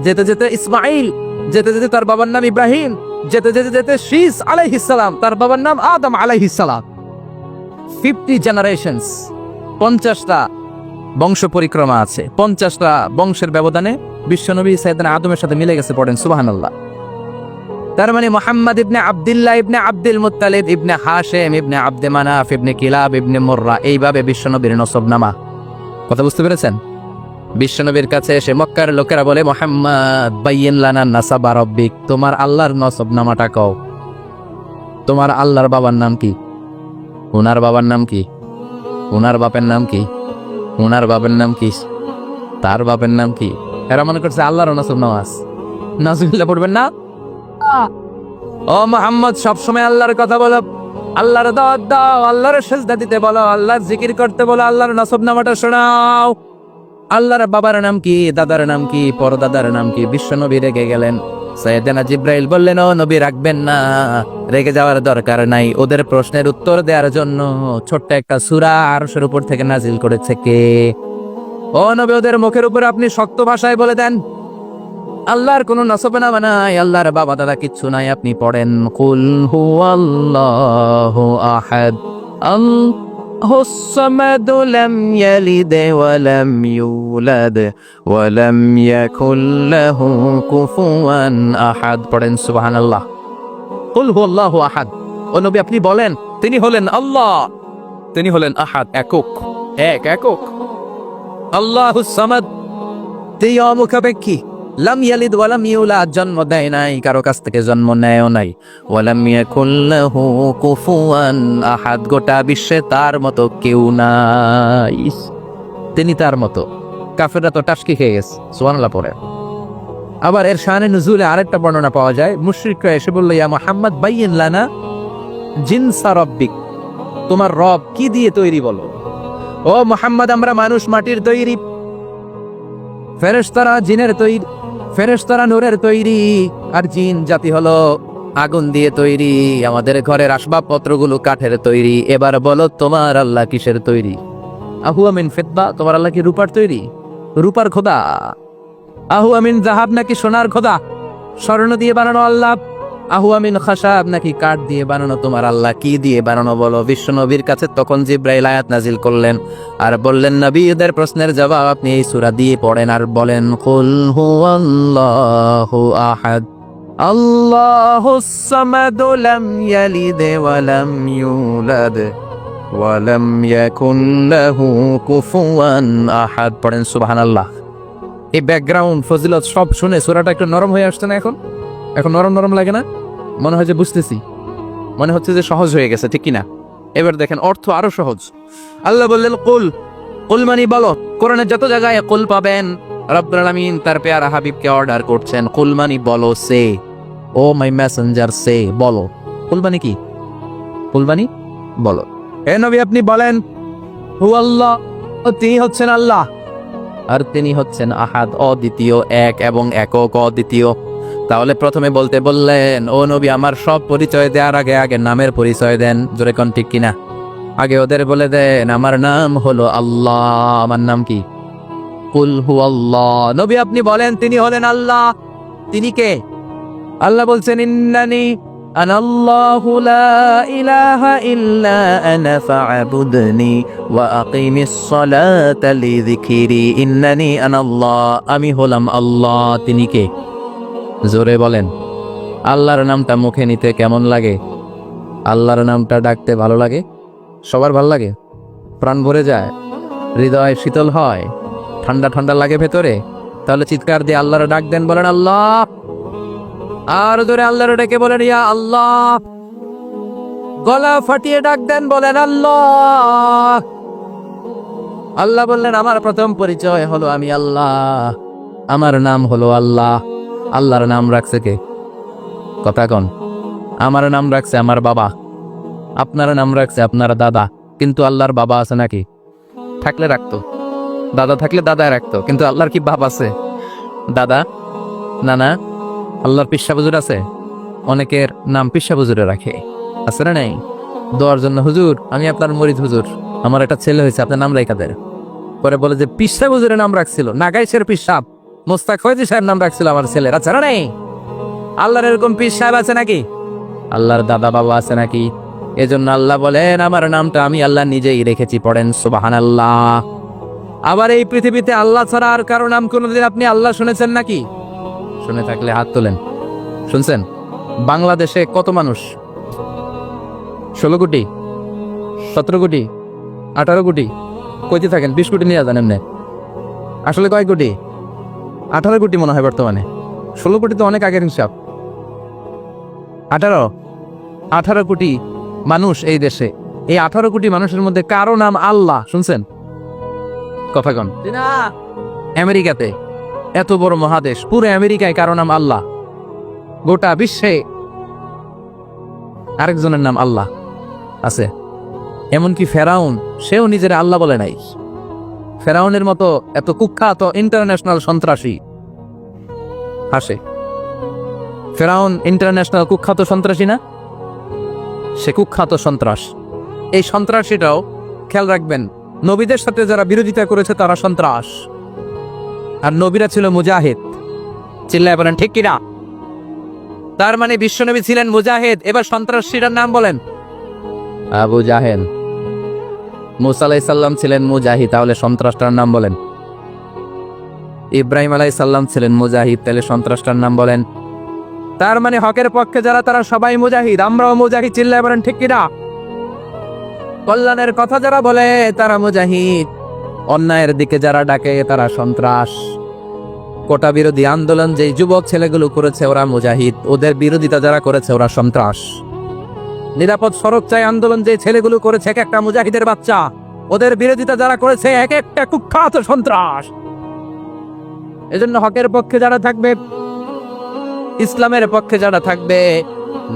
Speaker 1: যেতে যেতে ইসমাইল, যেতে যেতে তার বাবার নাম ইব্রাহিম, যেতে যেতে যেতে শীস আলাইহিস সালাম, তার বাবার নাম আদম আলাইহিস সালাম। 50 জেনারেশনস, 50টা বংশ পরিক্রমা আছে। 50টা বংশের ব্যবধানে বিশ্বনবী সাইয়েদনা আদমের সাথে মিলে গেছে। পড়েন সুবহানাল্লাহ। তার মানে মুহাম্মদ ইবনে আব্দুল্লাহ ইবনে আব্দুল মুত্তালিব ইবনে হাশেম ইবনে আব্দে মানাফ ইবনে কিলাব ইবনে মুররা, এইভাবে বিশ্বনবীর নসবনামা। কথা বুঝতে পেরেছেন? বিশ্বনবীর কাছে এসে মক্কার লোকেরা বলে, মুহাম্মদ বাইয়িন লানা নাসাবা রাব্বিক, তোমার আল্লাহর নসবনামাটা কও। তোমার আল্লাহর বাবার নাম কি? ওনার বাবার নাম কি? ওনার বাপের নাম কি? ওনার বাপের নাম কি? তার বাপের নাম কি? এরা মনে করছে আল্লাহর নসবনামা আছে। নাউজুবিল্লাহ পড়বেন না? ও মুহাম্মদ, সবসময় আল্লাহর কথা বলো, আল্লাহর দাওয়াত দাও, আল্লাহর সিজদা দিতে বলো, আল্লাহর জিকির করতে বলো, আল্লাহর নসবনামাটা শোনাও। আল্লাহর বাবার নাম কি? দাদার নাম কি? পরদাদার নাম কি? বিশ্বনবী রেগে গেলেন। সাইয়েদনা জিব্রাইল বললেন, ও নবী রাখবেন না, রেগে যাওয়ার দরকার নাই। ওদের প্রশ্নের উত্তর দেওয়ার জন্য ছোট্ট একটা সূরা আরশের উপর থেকে নাজিল করেছে কে? ও নবী, ওদের মুখের উপর আপনি শক্ত ভাষায় বলে দেন, আল্লাহর কোনো নসবনামা নাই, আল্লাহর বাবা দাদা কিচ্ছু নাই। আপনি পড়েন, কুল হুয়াল্লাহু আহাদ আল্লাহুস সামাদ লাম ইয়ালিদ ওয়া লাম ইউলাদ ওয়া লাম ইয়াকুল লাহু কুফুয়ান আহাদ। পড়েন সুবহানাল্লাহ। কুল হুয়াল্লাহু আহাদ। ও নবী, আপনি বলেন, তিনি হলেন আল্লাহ, তিনি হলেন আহাদ, একক, একক। আল্লাহুস সামাদ, তিনি অমুখাপেক্ষী। লাম ইয়ালিদ ওয়া লাম ইউলাদ, জন্ম দেয় নাই, কারো কাছ থেকে জন্ম নেয়ও নাই। ওয়া লাম ইয়াকুল লাহু কুফুয়ান আহাদ, গোটা বিশ্বে তার মতো কেউ নাই, তিনি তার মতো। কাফেররা তো টাসকি খেয়ে গেছে। সুবহানাল্লাহ পড়ে। আবার এর শানে নুজুলে আরেকটা বর্ণনা পাওয়া যায়। মুশরিকরা এসে বলল, ইয়া মুহাম্মদ বাইয়িন লানা জিনসা রাব্বিক, তোমার রব কি দিয়ে তৈরি বলো। ও মুহাম্মদ, আমরা মানুষ মাটির তৈরি, ফেরেশতারা জিনের তৈরি, ফেরেশতারা নূরের তৈরি, আর জিন জাতি হলো আগুন দিয়ে তৈরি। আমাদের ঘরের আসবাবপত্রগুলো কাঠের তৈরি। এবার বলো, তোমার আল্লাহ কিসের তৈরি? আহুয়া মিন ফিদ্দা, তোমার আল্লাহ কি রূপার তৈরি? রূপার খোদা? আহুয়া মিন যাহাব, নাকি সোনার খোদা, স্বর্ণ দিয়ে বানানো আল্লাহ? আহুয়া মিন খাশাব, নাকি কাঠ দিয়ে বানানো তোমার আল্লাহ? কি দিয়ে বানানো বলো? বিশ্বনবীর কাছে তখন জিব্রাইল আয়াত নাজিল করলেন আর বললেন, নবী, এদের প্রশ্নের জবাব আপনি এই সূরা দিয়ে পড়েন আর বলেন, কুল হুয়াল্লাহু আহাদ আল্লাহুস সামাদ লাম ইয়ালিদ ওয়া লাম ইউলাদ ওয়া লাম ইয়াকুন লাহু কুফুয়ান আহাদ। পড়েন সুবহানাল্লাহ। এই ব্যাকগ্রাউন্ড ফজিলত সব শুনে সূরাটা একটু নরম হয়ে আসছে না? এখন নরম নরম লাগে না? মনে হয় যে বুঝতেছি, মনে হচ্ছে যে সহজ হয়ে গেছে, ঠিক কিনা? এবার দেখেন অর্থ আরো সহজ। আল্লাহ বললেন, কুল, কুল মানে বলো। কোরআনের যত জায়গায় কুল পাবেন, রব্বুল আলামিন তার পেয়ারা হাবিবকে অর্ডার করছেন, কুল মানে বলো, সে, ও মাই মেসেঞ্জার, সে, বলো। কুল মানে কি? কুল মানে বলো। হে নবী, আপনি বলেন, হু আল্লাহ, তিনি হচ্ছেন আল্লাহ, আর তিনি হচ্ছেন আহাদ, অদ্বিতীয়, এক এবং একক, অদ্বিতীয়। তাহলে প্রথমে বলতে বললেন, ও নবী, আমার সব পরিচয় দেওয়ার আগে আগে নামের পরিচয় দেন। জোরে কোন, ঠিক কিনা? আগে ওদের বলে দেন, আমার নাম হলো আল্লাহ। আমার নাম কি? কুল হু আল্লাহ। নবী, আপনি বলেন, তিনি হলেন আল্লাহ। তিনি কে? আল্লাহ বলছেন, ইন্নানি আনাল্লাহু লা ইলাহা ইল্লা আনা ফা'বুদনি ওয়া আকিমিস সালাতা লিযিকরি ইন্নানি আনাল্লাহ, আমি হলাম আল্লাহ। তিনি কে? জোরে বলেন। আল্লাহর নামটা মুখে নিতে কেমন লাগে? আল্লাহর নামটা ডাকতে ভালো লাগে? সবার ভালো লাগে? প্রাণ ভরে যায়, হৃদয় শীতল হয়, ঠান্ডা ঠান্ডা লাগে ভেতরে? তাহলে চিৎকার দিয়ে আল্লাহর ডাক দেন, বলেন আল্লাহ। আর জোরে আল্লাহর ডেকে বলেন ইয়া আল্লাহ। গলা ফাটিয়ে ডাক দেন, বলেন আল্লাহ। আল্লাহ বললেন আমার প্রথম পরিচয় হলো আমি আল্লাহ, আমার নাম হলো আল্লাহ। আল্লাহর নাম রাখছে কে? কথা কন। আমার নাম রাখছে আমার বাবা, আপনার নাম রাখছে আপনার দাদা। কিন্তু আল্লাহর বাবা আছে নাকি? থাকলে রাখতো, দাদা থাকলে দাদায় রাখতো। কিন্তু আল্লাহর কি বাপ আছে? দাদা না না। আল্লাহর পিসা হুজুর আছে, অনেকের নাম পিসা হুজুরে রাখে, আছে না নাই? দোয়ার জন্য, হুজুর আমি আপনার মরিদ হুজুর, আমার একটা ছেলে হয়েছে, আপনার নাম রাখা দেন। পরে বলে যে পিসা হুজুরের নাম রাখছিল, নাগাইশের পিসাব মোস্তাক ফয়জি সাহেব নাম রাখছিল আমার ছেলের, আছে না নাই? আল্লাহর এরকম পিস সাহেব আছে নাকি? আল্লাহর দাদা বাবা আছে নাকি? এজন্য আল্লাহ বলেন আমার নামটা আমি আল্লাহ নিজেই রেখেছি। পড়েন সুবহানাল্লাহ। আবার এই পৃথিবীতে আল্লাহ ছাড়া আর কারো নাম কোনোদিন আপনি আল্লাহ শুনেছেন নাকি? শুনে থাকলে হাত তোলেন। শুনছেন? বাংলাদেশে কত মানুষ? 16 কোটি, 17 কোটি, 18 কোটি? কইতে থাকেন 20 কোটি নিয়ে যান এমনি। আসলে কয় কোটি? 18 কোটি মনে হয় বর্তমানে। 16 কোটি তো অনেক আগের হিসাব। 18 কোটি মানুষ এই দেশে। এই 18 কোটি মানুষের মধ্যে কারো নাম আল্লাহ শুনছেন? কথা কন। আমেরিকাতে, এত বড় মহাদেশ, পুরো আমেরিকায় কারো নাম আল্লাহ? গোটা বিশ্বে আরেকজনের নাম আল্লাহ আছে? এমনকি ফেরাউন, সেও নিজের আল্লাহ বলে নাই। ফেরাউনের মতো এত কুখ্যাত ইন্টারন্যাশনাল সন্ত্রাসী হাসে। ফেরাউন ইন্টারন্যাশনাল কুখ্যাত সন্ত্রাসী না? সে কুখ্যাত সন্ত্রাস। এই সন্ত্রাসীটাও খেয়াল রাখবেন, নবীদের সাথে যারা বিরোধিতা করেছে তারা সন্ত্রাস, আর নবীরা ছিল মুজাহিদ। চিল্লায় বলেন ঠিক কিনা? তার মানে বিশ্বনবী ছিলেন মুজাহিদ। এবার সন্ত্রাসীটার নাম বলেন। আবু জাহেল। মুসা আলাইহিস সালাম ছিলেন মুজাহিদ, তাহলে সন্ত্রাসটার নাম বলেন। ইব্রাহিম আলাইহিস সালাম ছিলেন মুজাহিদ, তাহলে সন্ত্রাসটার নাম বলেন। তার মানে হকের পক্ষে যারা তারা সবাই মুজাহিদ, আমরাও মুজাহিদ। চিল্লায় বলেন ঠিক কিনা? কল্যাণের কথা যারা বলে তারা মুজাহিদ, অন্যায়ের দিকে যারা ডাকে তারা সন্ত্রাস। কোটা বিরোধী আন্দোলন যে যুবক ছেলেগুলো করেছে ওরা মুজাহিদ, ওদের বিরোধিতা যারা করেছে ওরা সন্ত্রাস। নিরাপদ সড়ক চাই আন্দোলন যে ছেলেগুলো করেছে এক একটা মুজাহিদের বাচ্চা, ওদের বিরোধিতা যারা করেছে এক একটা কুখ্যাত সন্ত্রাস। এজন্য হকের পক্ষে যারা থাকবে, ইসলামের পক্ষে যারা থাকবে,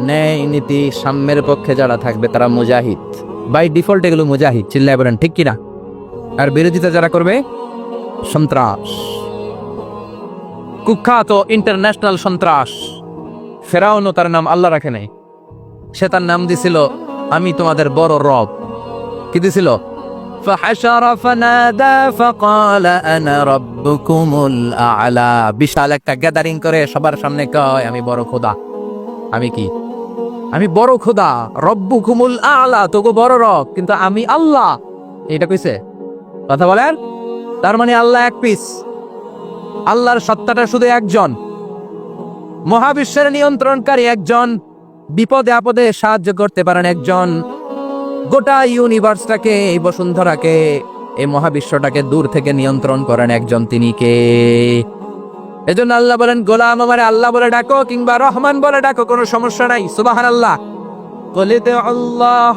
Speaker 1: ন্যায় নীতি সাম্যের পক্ষে যারা থাকবে তারা মুজাহিদ। বাই ডিফল্ট এগুলো মুজাহিদ। চিল্লায় বলেন ঠিক কিনা? আর বিরোধিতা যারা করবে সন্ত্রাস, কুখ্যাত ইন্টারন্যাশনাল সন্ত্রাস। ফেরাউনও তার নাম আল্লাহ রাখে নাই, সে তার নাম দিছিল আমি তোমাদের বড় রব। কি দিছিল? فحشر فنادى فقال انا ربكم الاعلى। বিশাল একটা গ্যাদারিং করে সবার সামনে কয় আমি বড় খোদা। আমি কি? আমি বড় খোদা, রব্বুকুমুল আ'লা, তোগো বড় রব, কিন্তু আমি আল্লাহ। এটা কইছে? কথা বলেন। তার মানে আল্লাহ এক পিস। আল্লাহর সত্তাটা শুধু একজন, মহাবিশ্বের নিয়ন্ত্রণকারী একজন, বিপদে আপদে সাহায্য করতে পারেন একজন, গোটা ইউনিভার্সটাকে, এই বসুন্ধরাকে, এই মহাবিশ্বটাকে দূর থেকে নিয়ন্ত্রণ করেন একজন। তিনি কে? এজন্য আল্লাহ বলেন গোলাম আমারে আল্লাহ বলে ডাকো কিংবা রহমান বলে ডাকো, কোনো সমস্যা নাই। সুবহানাল্লাহ। قل ادعوا الله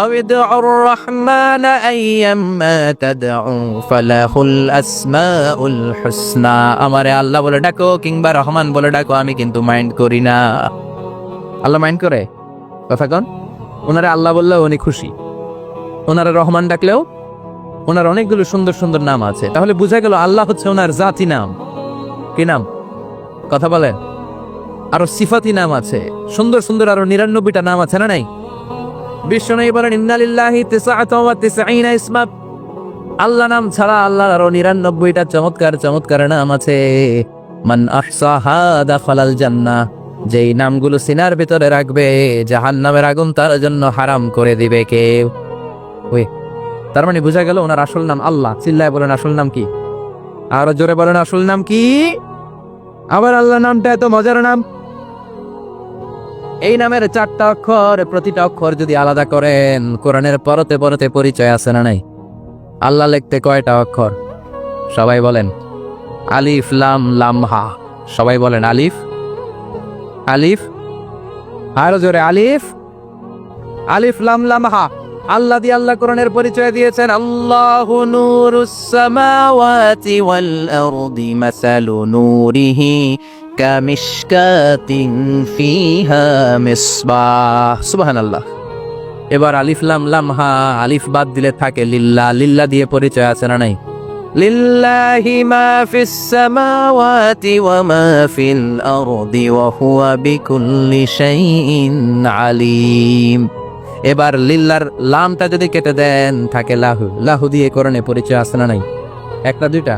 Speaker 1: أو ادعوا الرحمن أيما تدعوا فله الأسماء الحسنى। আমারে আল্লাহ বলে ডাকো কিংবা রহমান বলে ডাকো, আমি কিন্তু মাইন্ড করি না। আল্লাহ মাইন্ড করে? কথা কন। ওনারে আল্লাহ বললেও উনি খুশি, ওনারে রহমান ডাকলেও ওনার অনেকগুলো সুন্দর সুন্দর নাম আছে। তাহলে বোঝা গেল আল্লাহ হচ্ছে ওনার জাতি নাম। কি নাম? কথা বলেন। আরো সিফাতি নাম আছে, সুন্দর সুন্দর আরো 99টা নাম আছে না নাই? বিশ্বনবী বলেন ইন্নালিল্লাহি 99 ইসমা। আল্লাহ নাম ছাড়া আল্লাহর আরো 99টা চমৎকার চমৎকার নাম আছে। মান আহসাহা দাখালাল জান্নাহ। যেই নামগুলো সিনার ভিতরে রাখবে জাহান্নামের আগুন তার জন্য হারাম করে দিবে কে? ওই তার মানে বোঝা গেল ওনার আসল নাম আল্লাহ। চিল্লায় বলেন আসল নাম কি? আরো জোরে বলেন আসল নাম কি? আবার আল্লাহ নামটা এত মজার নাম। এই নামের 4টা অক্ষর, প্রতিটা অক্ষর যদি আলাদা করেন কোরআনের পরতে পরতে পরিচয় আছে না নাই? আল্লাহ লিখতে কয়টা অক্ষর? সবাই বলেন। আলিফ লাম লাম হা। সবাই বলেন আলিফ আলিফ। আরো জোরে আলিফ আলিফ লাম লাম হা। আল্লাহ দিয়ে আল্লাহ কোরআনের পরিচয় দিয়েছেন আল্লাহু নূরুস সামাওয়াতি ওয়াল আরদি মাসালু নূরিহি কামিশকাতিন ফিহা মিসবাহ। সুবহানাল্লাহ। এবার আলিফ লাম লাম হা, আলিফ বাদ দিলে থাকে লিল্লাহ। লিল্লাহ দিয়ে পরিচয় আছে না নাই? লিল্লাহি মা ফিস সামাওয়াতি ওয়া মা ফিল আরদি ওয়া হুয়া বিকুল্লি শাইইন আলিম। এবার লিল্লার লামটা যদি কেটে দেন থাকে লাহু। লাহু দিয়ে কোরআনে পরিচয় আছে না নাই? একটা দুইটা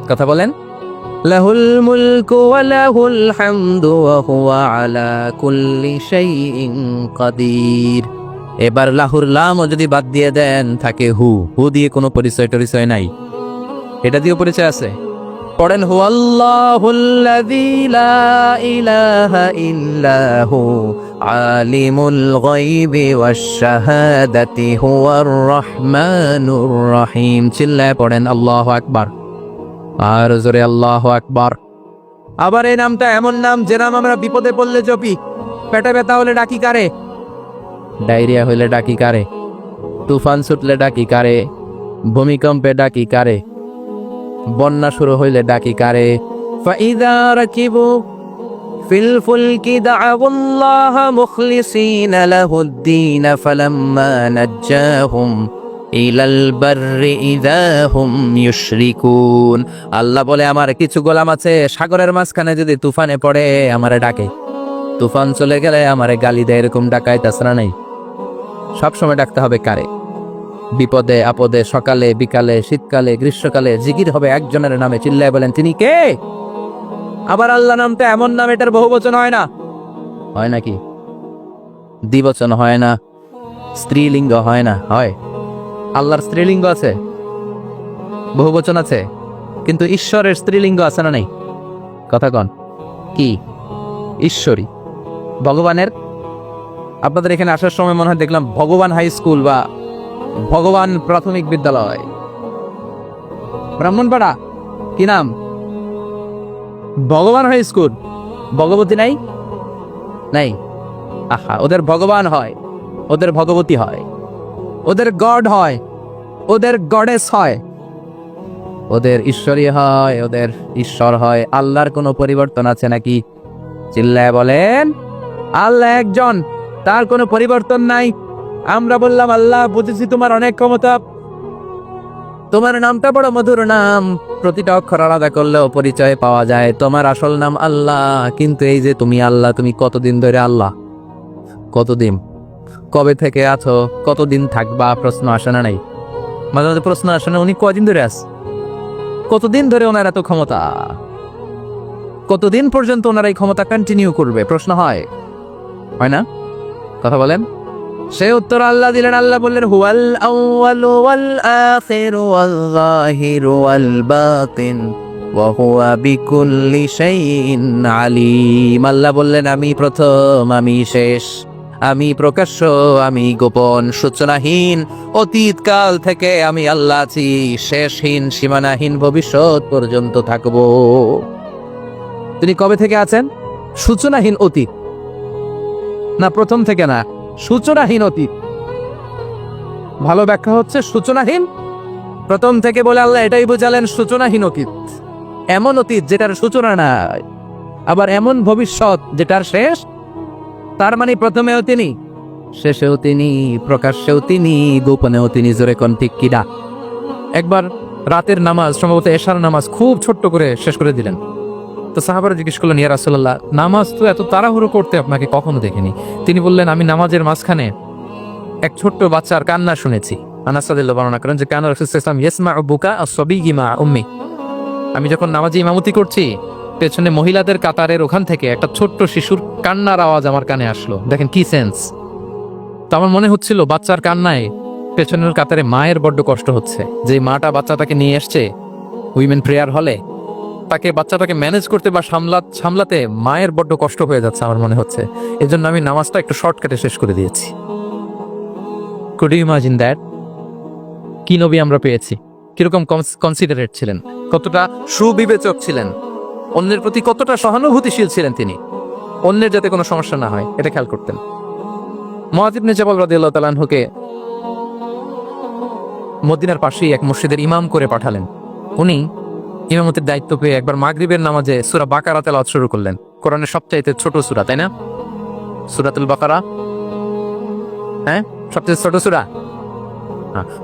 Speaker 1: কথা বলেন। লাহুল মুলকু ওয়া লাহুল হামদু ওয়া হুয়া আলা কুল্লি শাইইন কাদির। এবার লাহুর লামও যদি বাদ দিয়ে দেন থাকে হু। হু দিয়ে কোনো পরিচয় টরিচয় নাই, এটা দিয়ে পরিচয় আছে। পড়েন হুয়াল্লাহুল্লাযী লা ইলাহা ইল্লাহু আলিমুল গায়বি ওয়াশ শাহাদাতি হুয়ার রহমানুর রহিম। চিল্লায় পড়েন আল্লাহু আকবার। আর জোরে আল্লাহু আকবার। আবার এই নামটা এমন নাম যে নাম আমরা বিপদে পড়লে জপি। পেটে ব্যথা হলে ডাকি কারে? ডায়রিয়া হইলে ডাকি কারে? তুফান ছুটলে ডাকি কারে? ভূমিকম্পে ডাকি কারে? বন্যা শুরু হইলে ডাকি কারে? ফাইযা রাকিবু ফিল ফুলকি দা'উল্লাহ মুখলিসিনা লাহুদ্দিন ফালাম্মা নাজ্জাহুম ইলাল বাররি ইযা হুম ইউশরিকুন। আল্লাহ বলে আমার কিছু গোলাম আছে সাগরের মাঝখানে যদি তুফানে পড়ে আমারে ডাকে, তুফান চলে গেলে আমারে গালি দেয়। এরকম ডাকাইতাছে না নাই? সবসময় ডাকতে হবে কারে? বিপদে আপদে, সকালে বিকালে, শীতকালে গ্রীষ্মকালে জিকির হবে একজনের নামে। চিল্লায় বলেন তিনি কে? আবার আল্লাহ নামটা এমন নাম এটার বহুবচন হয় না। হয় নাকি? দ্বিবচন হয় না, স্ত্রীলিঙ্গ হয় না? হয়। আল্লাহর স্ত্রীলিঙ্গ আছে, বহুবচন আছে, কিন্তু ঈশ্বরের স্ত্রীলিঙ্গ আছে না নাই? কথা কন কি? ঈশ্বরী। ভগবানের, আপনাদের এখানে আসার সময় মনে হয় দেখলাম ভগবান হাই স্কুল বা ভগবান প্রাথমিক বিদ্যালয় ব্রাহ্মণপাড়া। কি নাম? ভগবান হাই স্কুল। ভগবতী নাই? নাই। আহা, ওদের ভগবান হয়, ওদের ভগবতী হয়, ওদের গড হয়, ওদের গডেস হয়, ওদের ঈশ্বরী হয়, ওদের ঈশ্বর হয়। আল্লাহর কোনো পরিবর্তন আছে নাকি? চিল্লায় বলেন আল্লাহ একজন, তার কোনো পরিবর্তন নাই। আমরা বললাম আল্লাহ বুঝেছি তোমার অনেক ক্ষমতা, তোমার নামটা বড় মধুর নাম, প্রতিটা অক্ষর আলাদা করলেও পরিচয় পাওয়া যায়। তোমার আসল নাম আল্লাহ, কিন্তু এই যে তুমি আল্লাহ, তুমি কতদিন ধরে আল্লাহ? কতদিন? কবে থেকে আছো? কতদিন থাকবা? প্রশ্ন আসে না নাই? মাঝে মাঝে প্রশ্ন আসে না উনি কয়দিন ধরে আস? কতদিন ধরে ওনার এত ক্ষমতা? কতদিন পর্যন্ত ওনার এই ক্ষমতা কন্টিনিউ করবে? প্রশ্ন হয় না? কথা বলেন। সে উত্তর আল্লাহ দিলেন। আল্লাহ বললেন হুয়াল আউয়ালু ওয়াল আখিরু ওয়াল যাহিরু ওয়াল বাতিন ওয়া হুয়া বিকুল্লি শাইইন আলিম। আল্লাহ বললেন আমি প্রথম, আমি শেষ, আমি প্রকাশ্য, আমি গোপন, সূচনাহীন। অতীতকাল থেকে আমি আল্লাহ আছি, শেষহীন সীমানাহীন ভবিষ্যৎ পর্যন্ত থাকব। তিনি কবে থেকে আছেন? সূচনাহীন অতীত না, প্রথম থেকে না, সূচনাহীন অতীত। ভালো ব্যাখ্যা হচ্ছে সূচনাহীন প্রথম থেকে বলে আল্লাহ এটাই বোঝালেন সূচনাহীন অতীত। এমন অতীত যেটার সূচনা নাই, আবার এমন ভবিষ্যৎ যেটার শেষ। তার মানে প্রথমেও তিনি, শেষেও তিনি, প্রকাশ্যেও তিনি, গোপনেও তিনি। জোরে কোন ঠিক কিনা? একবার রাতের নামাজ, সম্ভবত এশার নামাজ, খুব ছোট্ট করে শেষ করে দিলেন। তো সাহাবারা জিজ্ঞেস করলেন ইয়া রাসূলুল্লাহ, নামাজ তো এত তাড়াহুড়ো করতে আপনাকে কখনো দেখিনি। তিনি বললেন আমি নামাজের মাঝখানে এক ছোট্ট বাচ্চার কান্না শুনেছি। আনাস রাদিয়াল্লাহু বর্ণনা করেন যে কানা রাসূলুল্লাহ সাল্লাল্লাহু আলাইহি ওয়াসাল্লাম ইয়াসমাউ বুকা আস-সাবিয়্যি মা উম্মি। আমি যখন নামাজে ইমামতি করছি
Speaker 2: পেছনে মহিলাদের কাতারের ওখান থেকে একটা ছোট্ট শিশুর কান্নার আওয়াজ আমার কানে আসলো। দেখেন কি সেন্স। তো আমার মনে হচ্ছিল বাচ্চার কান্নায় পেছনের কাতারে মায়ের বড্ড কষ্ট হচ্ছে, যে মাটা বাচ্চাটাকে নিয়ে আসছে উইমেন প্রেয়ার হলে, তাকে বাচ্চাটাকে ম্যানেজ করতে বা সামলাতে মায়ের বড্ড কষ্ট হয়ে যাচ্ছে আমার মনে হচ্ছে। এজন্য আমি নামাজটা একটু শর্টকাটে শেষ করে দিয়েছি। Could you imagine that? কি নবী আমরা পেয়েছি, কিরকম কনসিডারেট ছিলেন, কতটা
Speaker 1: সুবিবেচক ছিলেন, অন্যের প্রতি কতটা সহানুভূতিশীল ছিলেন তিনি, অন্যের যাতে কোনো সমস্যা না হয় এটা খেয়াল করতেন। মুআয ইবনে জাবাল রাদিয়াল্লাহু তাআলা আনহুকে মদিনার পাশেই এক মসজিদের ইমাম করে পাঠালেন। উনি ইমামতির দায়িত্ব পেয়ে একবার মাগরিবের নামাজে সূরা বাকারা তেলাওয়াত শুরু করলেন। কোরআনের সবচাইতে ছোট সূরা, তাই না? সূরাতুল বাকারা, হ্যাঁ, সবচেয়ে ছোট সূরা।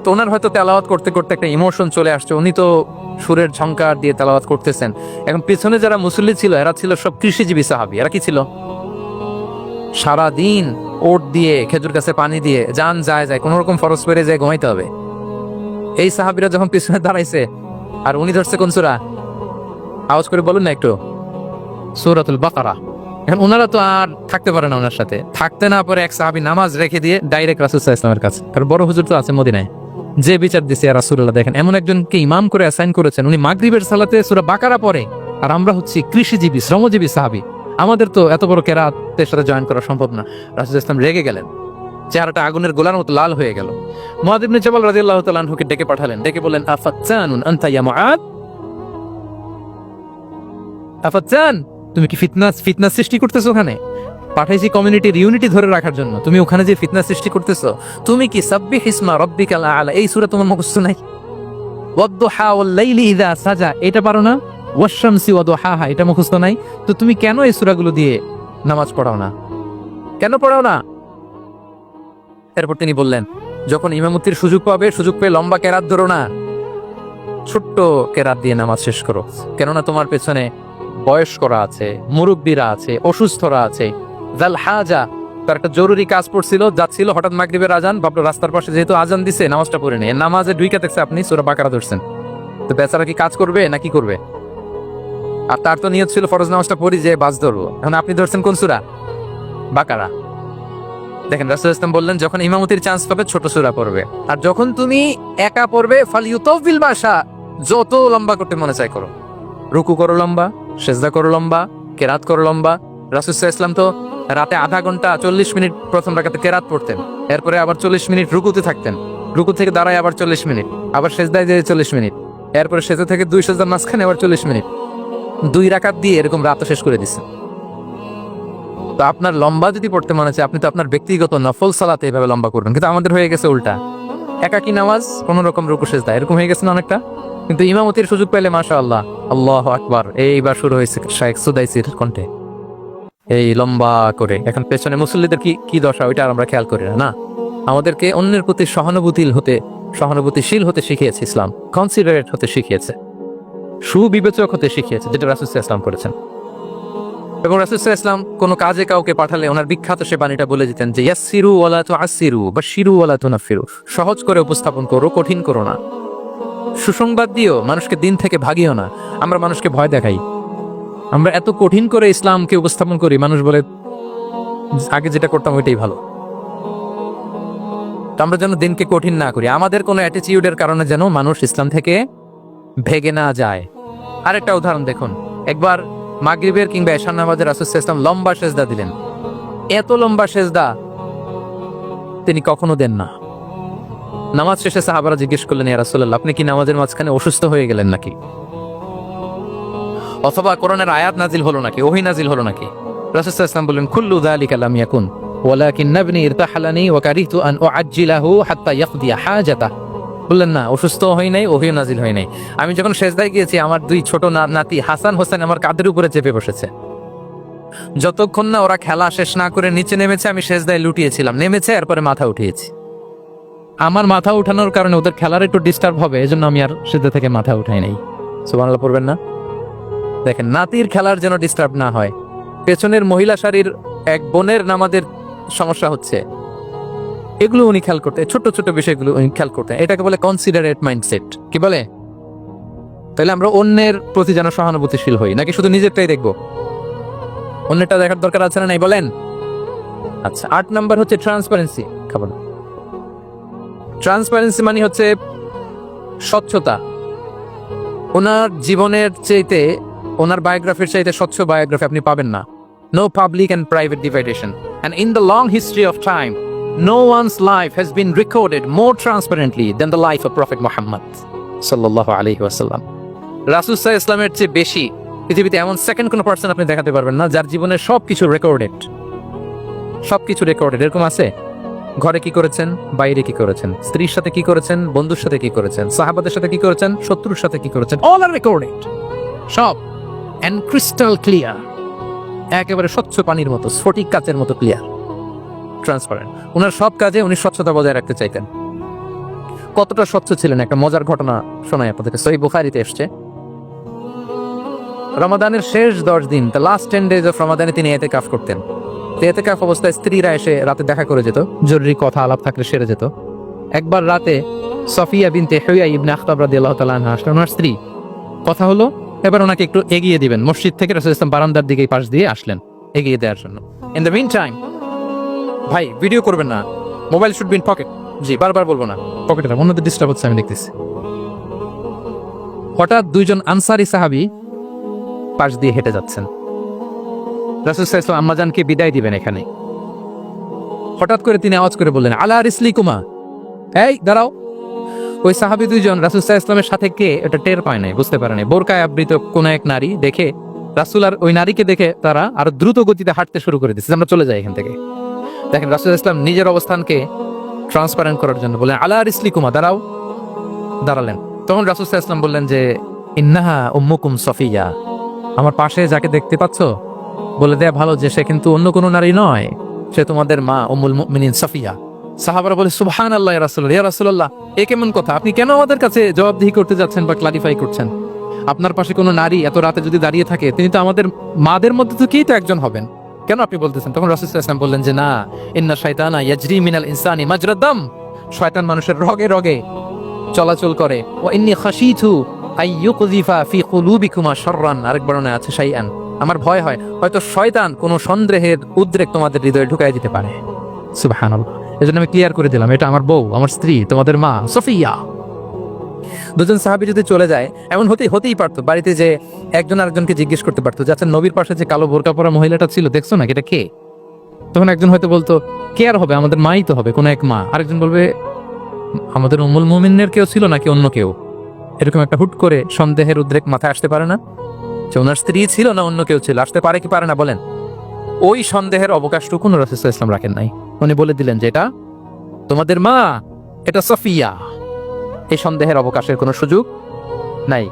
Speaker 1: তো ওনার হয়তো তেলাওয়াত করতে করতে একটা ইমোশন চলে আসছে, উনি তো সুরের ঝংকার দিয়ে তেলাওয়াত করতেছেন। এখন পিছনে যারা মুসল্লি ছিল এরা ছিল সব কৃষিজীবী সাহাবী। এরা কি ছিল? সারাদিন ওট দিয়ে খেজুর গাছে পানি দিয়ে যান যায় কোন রকম ফরজ পেরে যায় ঘুমাইতে হবে। এই সাহাবীরা যখন পিছনে দাঁড়াইছে আর উনি ধরছে কোন সূরা, আওয়াজ করে বলুন না একটু, সূরাতুল বাকারা। এখন ওনারা তো আর থাকতে পারে না, ওনার সাথে থাকতে না পারে এক সাহাবী নামাজ রেখে দিয়ে ডাইরেক্ট রাসূল সাল্লাল্লাহু আলাইহি ওয়াসাল্লামের কাছে। কারণ বড় হুজুর তো আছে মদিনায়, যে বিচার দিছে রাসূলুল্লাহ দেখেন এমন একজনকে ইমাম করে অ্যাসাইন করেছেন, উনি মাগরিবের সালাতে সূরা বাকারা পড়ে, আর আমরা হচ্ছি কৃষিজীবী শ্রমজীবী সাহাবী, আমাদের তো এত বড় কেরাতের সাথে জয়েন করা সম্ভব না। রাসূল ইসলাম রেগে গেলেন, চেহারাটা আগুনের গোলার মতো লাল হয়ে গেল। মুআয ইবনে জাবাল রাদিয়াল্লাহু তাআলা আনহুকে ডেকে পাঠালেন, ডেকে বললেন, আফাত্তানুন আনতা ইয়া মুআয, আফাত্তান, তুমি কি ফিতনা সৃষ্টি করতেছো? ওখানে পাঠাইছি কমিউনিটির ইউনিটি ধরে রাখার জন্য, তুমি ওখানে যে ফিতনা সৃষ্টি করতেছো। তুমি কি সাব্বিহ ইসমা রাব্বিকাল আ'লা এই সূরা তোমার মুখস্থ নাই? ওয়াদ-দুহা ওয়াল-লাইলি ইযা সাজা এটা পারো না? ওয়াশ-শামসি ওয়া-দুহাহা এটা মুখস্থ নাই? তো তুমি কেন এই সূরাগুলো দিয়ে নামাজ পড়াও না? কেন পড়াও না? এরপর তিনি বললেন, যখন ইমামতির সুযোগ পাবে, সুযোগ পেয়ে লম্বা কেরাত ধরো না, ছোট্ট কেরাত দিয়ে নামাজ শেষ করো। কেননা তোমার পেছনে বয়স্করা আছে, মুরব্বীরা আছে, অসুস্থরা আছে। জাল হাজা, তার একটা জরুরি কাজ পড়ছিল, যাচ্ছিল, হঠাৎ মাগরিবের আজান, ভাবলো রাস্তার পাশে যেহেতু আজান দিছে নামাজটা পড়ে নেই। নামাজে ঢুইকা দেখছে আপনি সূরা বাকারা ধরছেন, তো বেচারা কি কাজ করবে না কি করবে? আর তার তো নিয়ত ছিল ফরজ নামাজটা পড়ি যে বাস ধরবো, এখন আপনি ধরছেন কোন সূরা? বাকারা। দেখেন রাসূল ইসলাম বললেন, যখন ইমামতির চান্স পাবে ছোট সূরা পড়বে, আর যখন তুমি একা পড়বে ফালিউতাউবিল মাশা, যত লম্বা করতে মনে চায় করো, রুকু করো লম্বা, সেজদা করো লম্বা, কেরাত করো লম্বা। রাসূল সাল্লাল্লাহু আলাইহি ওয়াসাল্লাম তো রাতে আধা ঘন্টা 40 মিনিট প্রথম রাকাতে কেরাত পড়তেন, এরপরে আবার 40 মিনিট রুকুতে থাকতেন, রুকু থেকে দাঁড়ায় আবার 40 মিনিট, আবার সেজদায় যেয়ে 40 মিনিট, এরপরে সেজদা থেকে 2 সেজদার মাঝখানে আবার 40 মিনিট, 2 রাকাত দিয়ে এরকম রাত শেষ করে দিচ্ছেন। তো আপনার লম্বা যদি পড়তে মনে চায়, আপনি তো আপনার ব্যক্তিগত নফল সালাতে এভাবে লম্বা করবেন। কিন্তু আমাদের হয়ে গেছে উল্টা, একাকী নামাজ, কোন রকম রুকু সেজদা, এরকম হয়ে গেছে না অনেকটা। কিন্তু ইমামতির সুযোগ পেলে মাশাআল্লাহ, আল্লাহু আকবার, এইবার শুরু হয়েছে শাইখ সুদাইসির কণ্ঠে এই লম্বা করে। এখন পেছনে মুসল্লিদের কি দশা ওইটা আর আমরা খেয়াল করি না। আমাদেরকে অন্যের প্রতি সহানুভূতিশীল হতে শিখিয়েছে ইসলাম, কনসিডারেট হতে শিখিয়েছে, সুবিবেচক হতে শিখিয়েছে, যেটা রাসূল সাল্লাল্লাহু আলাইহি ওয়াসাল্লাম করেছেন। এবং রাসূল সাল্লাল্লাহু আলাইহি ওয়াসাল্লাম কোনো কাজে কাউকে পাঠালে ওনার বিখ্যাত সে বাণীটা বলে দিতেন যে ইয়াসসিরু ওয়ালা তুআসসিরু বাশশিরু ওয়ালা তুনাফিরু, সহজ করে উপস্থাপন করো, কঠিন করো না। সুসংবাদ দিও, মানুষকে দিন থেকে ভাগিও না। আমরা মানুষকে ভয় দেখাই, আমরা এত কঠিন করে ইসলামকে উপস্থাপন করি, মানুষ বলে আগে যেটা করতাম ওইটাই ভালো। তো আমরা যেন দিনকে কঠিন না করি, আমাদের কোনো অ্যাটিটিউডের কারণে যেন মানুষ ইসলাম থেকে ভেগে না যায়। আরেকটা উদাহরণ দেখুন, একবার মাগরিবের কিংবা এশার নামাজে রাসূল সাল্লাল্লাহু আলাইহি ওয়াসাল্লাম লম্বা সেজদা দিলেন। এত লম্বা সেজদা তিনি কখনো দেন না। নামাজ শেষে সাহাবারা জিজ্ঞেস করলেন, ইয়া রাসূলুল্লাহ, আপনি কি নামাজের মাঝখানে অসুস্থ হয়ে গেলেন নাকি? অথবা কোরআনের আয়াত নাজিল হলো নাকি, ওহী নাজিল হলো নাকি? রাসূল সাল্লাল্লাহু আলাইহি ওয়াসাল্লাম বললেন, কুল্লু যালিকা লাম ইয়াকুন ওয়ালাকিন্নাবনি ইরতাহালানি ওয়া কারিহতু আন উআজ্জিলাহু হাত্তা ইয়াকদিয়া হাজাতাহ। বললেন না, অসুস্থ হই নাই, ওহীও নাজিল হয় নাই। আমি যখন সেজদায় গিয়েছি, আমার 2 ছোট নাতি হাসান হোসেন আমার কাঁধের উপরে চেপে বসেছে। যতক্ষণ না ওরা খেলা শেষ না করে নিচে নেমেছে, আমি সেজদায় লুটিয়েছিলাম, নেমেছে এরপরে মাথা উঠিয়েছি। আমার মাথা উঠানোর কারণে ওদের খেলার একটু ডিস্টার্ব হবে, এজন্য আমি আর সেজদা থেকে মাথা উঠাই নাই। সুবহানাল্লাহ পড়বেন না? দেখেন, নাতির খেলার যেন ডিস্টার্ব না হয়। পেছনের মহিলা সারির এক বোনের নামাজের সমস্যা হচ্ছে, এগুলো উনি খেয়াল করতেন, ছোট ছোট বিষয়গুলো উনি খেয়াল করতেন। এটাকে বলে কনসিডারেট মাইন্ডসেট। কি বলে?
Speaker 2: তাহলে আমরা অন্যের প্রতি যেন সহানুভূতিশীল হই, নাকি শুধু নিজেরটাই দেখবো? অন্যটা দেখার দরকার আছে না নাই বলেন? আচ্ছা, 8 নাম্বার হচ্ছে ট্রান্সপারেন্সি। খাবার ট্রান্সপারেন্সি মানে হচ্ছে স্বচ্ছতা। ওনার জীবনের চাইতে, ওনার বায়োগ্রাফির চাইতে স্বচ্ছ বায়োগ্রাফি আপনি পাবেন না। No public and private divideation, and in the long history of time no one's life has been recorded more transparently than the life of Prophet Muhammad sallallahu alaihi wasallam. রাসূল সাল্লাল্লাহু আলাইহি ওয়াসাল্লামের চেয়ে বেশি পৃথিবীতে এমন সেকেন্ড কোনো পার্সন আপনি দেখাতে পারবেন না যার জীবনের সবকিছু রেকর্ডেড। সবকিছু রেকর্ডেড। এরকম আছে? ঘরে কি করেছেন, বাইরে কি করেছেন, স্ত্রীর সাথে কি করেছেন, বন্ধুর সাথে কি করেছেন, সাহাবাদের সাথে কি করেছেন, শত্রুর সাথে কি করেছেন, অল আর রেকর্ডেড। সব এন্ড ক্রিস্টাল ক্লিয়ার, একেবারে স্বচ্ছ পানির মতো, স্ফটিক কাচের মতো ক্লিয়ার, ট্রান্সপারেন্ট। ওনার সব কাজে উনি স্বচ্ছতা বজায় রাখতে চাইতেন। কতটা স্বচ্ছ ছিলেন একটা মজার ঘটনা শোনাই আপনাদেরকে। সহিহ বুখারীতে এসেছে, রমাদানের শেষ 10 দিন, দ্য লাস্ট 10 days অফ রমাদানে তিনি ইতিকাফ করতেন। ইতিকাফ অবস্থায় স্ত্রীরা এসে রাতে দেখা করে যেত, জরুরি কথা আলাপ থাকলে সেরে যেত। একবার রাতে সফিয়া বিনতে হুয়াই ইবনে আখতাব রাদিয়াল্লাহু তাআলা আনহা আসলেন, ওনার স্ত্রী। কথা হলো এবার ওনাকে একটু এগিয়ে দিবেন, মসজিদ থেকে রাসূল ইসলাম বারান্দার দিকে পাশ দিয়ে আসলেন এগিয়ে দেওয়ার জন্য। ইন দ্য মিন টাইম, ভাই ভিডিও করবেন না, mobile should be in pocket. জি, বারবার বলবো না, পকেটে রাখ, অন্যদের ডিস্টার্ব হচ্ছে আমি দেখতেছি। হঠাৎ 2 জন আনসারী সাহাবী পাশ দিয়ে হেঁটে যাচ্ছেন। রাসূল সাল্লাল্লাহু আলাইহি ওয়াসাল্লাম আম্মাজানকে বিদায় দিবেন এখানে। হঠাৎ করে তিনি আওয়াজ করে বললেন, আলা রিসলিকুমা, এই দাঁড়াও। ওই সাহাবী 2 জন রাসূল সাল্লাল্লাহু আলাইহি ওয়াসাল্লামের সাথে কে এটা টের পায় নাই, বুঝতে পারে নাই। বোরকায় আবৃত কোন এক নারী দেখে রাসূল আর ওই নারীকে দেখে তারা আরো দ্রুত গতিতে হাঁটতে শুরু করে দিচ্ছে, আমরা চলে যাই এখান থেকে। দেখেন রাসূল সাল্লাল্লাহু আলাইহি ওয়াসাল্লাম নিজের অবস্থানকে ট্রান্সপারেন্ট করার জন্য বললেন, আলা রিসলিকুমা, দাঁড়াও। দাঁড়ালেন। তখন রাসূল সাল্লাল্লাহু আলাইহি ওয়াসাল্লাম বললেন যে, ইন্নাহা উম্মুকুম সফিয়া, আমার পাশে যাকে দেখতে পাচ্ছ বলে দেয়া ভালো যে সে কিন্তু অন্য কোনো নারী নয়, সে তোমাদের মা উম্মুল মুমিনিন সফিয়া। সাহাবারা বলে, সুবহানাল্লাহ ইয়া রাসূলুল্লাহ, ইয়া রাসূলুল্লাহ, এ কেমন কথা? আপনি কেন আমাদের কাছে জবাবদিহি করতে যাচ্ছেন বা ক্লারিফাই করছেন? আপনার পাশে কোনো নারী এত রাতে যদি দাঁড়িয়ে থাকে, তিনি তো আমাদের মাদের মধ্যে তো কেই তো একজন হবেন, কেন আপনি বলতেছেন? তখন রাসূল সাল্লাল্লাহু আলাইহি ওয়াসাল্লাম বললেন যে, না, ইন্না শাইতানা ইয়াজরি মিনাল ইনসানি মাজরাদ দাম, শয়তান মানুষের রগে রগে চলাচল করে। ওয়া ইন্নী খাশীতু আইয়ুকযিফা ফি কুলুবিকুমা শাররান, আরেক বর্ণনায় আছে শাইআন, আমার ভয় হয় হয়তো শয়তান কোনো সন্দেহের উদ্রেক তোমাদের হৃদয়ে ঢুকাই দিতে পারে। সুবহানাল্লাহ। এজন্য আমি ক্লিয়ার করে দিলাম, এটা আমার বউ, আমার স্ত্রী, তোমাদের মা সফিয়া। 2 জন সাহাবী যদি চলে যায়, এমন হতেই পারতো বাড়িতে যে একজন আরেকজনকে জিজ্ঞেস করতে পারতো যে, আচ্ছা নবীর পাশে যে কালো বোরকা পরা মহিলাটা ছিল দেখছো না, এটা কে? তখন একজন হয়তো বলতো, কে আর হবে, আমাদের মাই তো হবে, কোনো এক মা। আরেকজন বলবে, আমাদের উম্মুল মুমিনের কেউ ছিল নাকি অন্য কেউ? এরকম একটা হুট করে সন্দেহের উদ্রেক মাথায় আসতে পারে না যে ওনার স্ত্রী ছিল না অন্য কেউ ছিল? আসতে পারে কি পারে না বলেন? ওই সন্দেহের অবকাশটুকু রাসূল সাল্লাল্লাহু আলাইহি ওয়াসাল্লাম রাখেন নাই। উনি বলে দিলেন যে এটা তোমাদের মা, এটা সফিয়া। এই সন্দেহের অবকাশের কোনো সুযোগ নাই।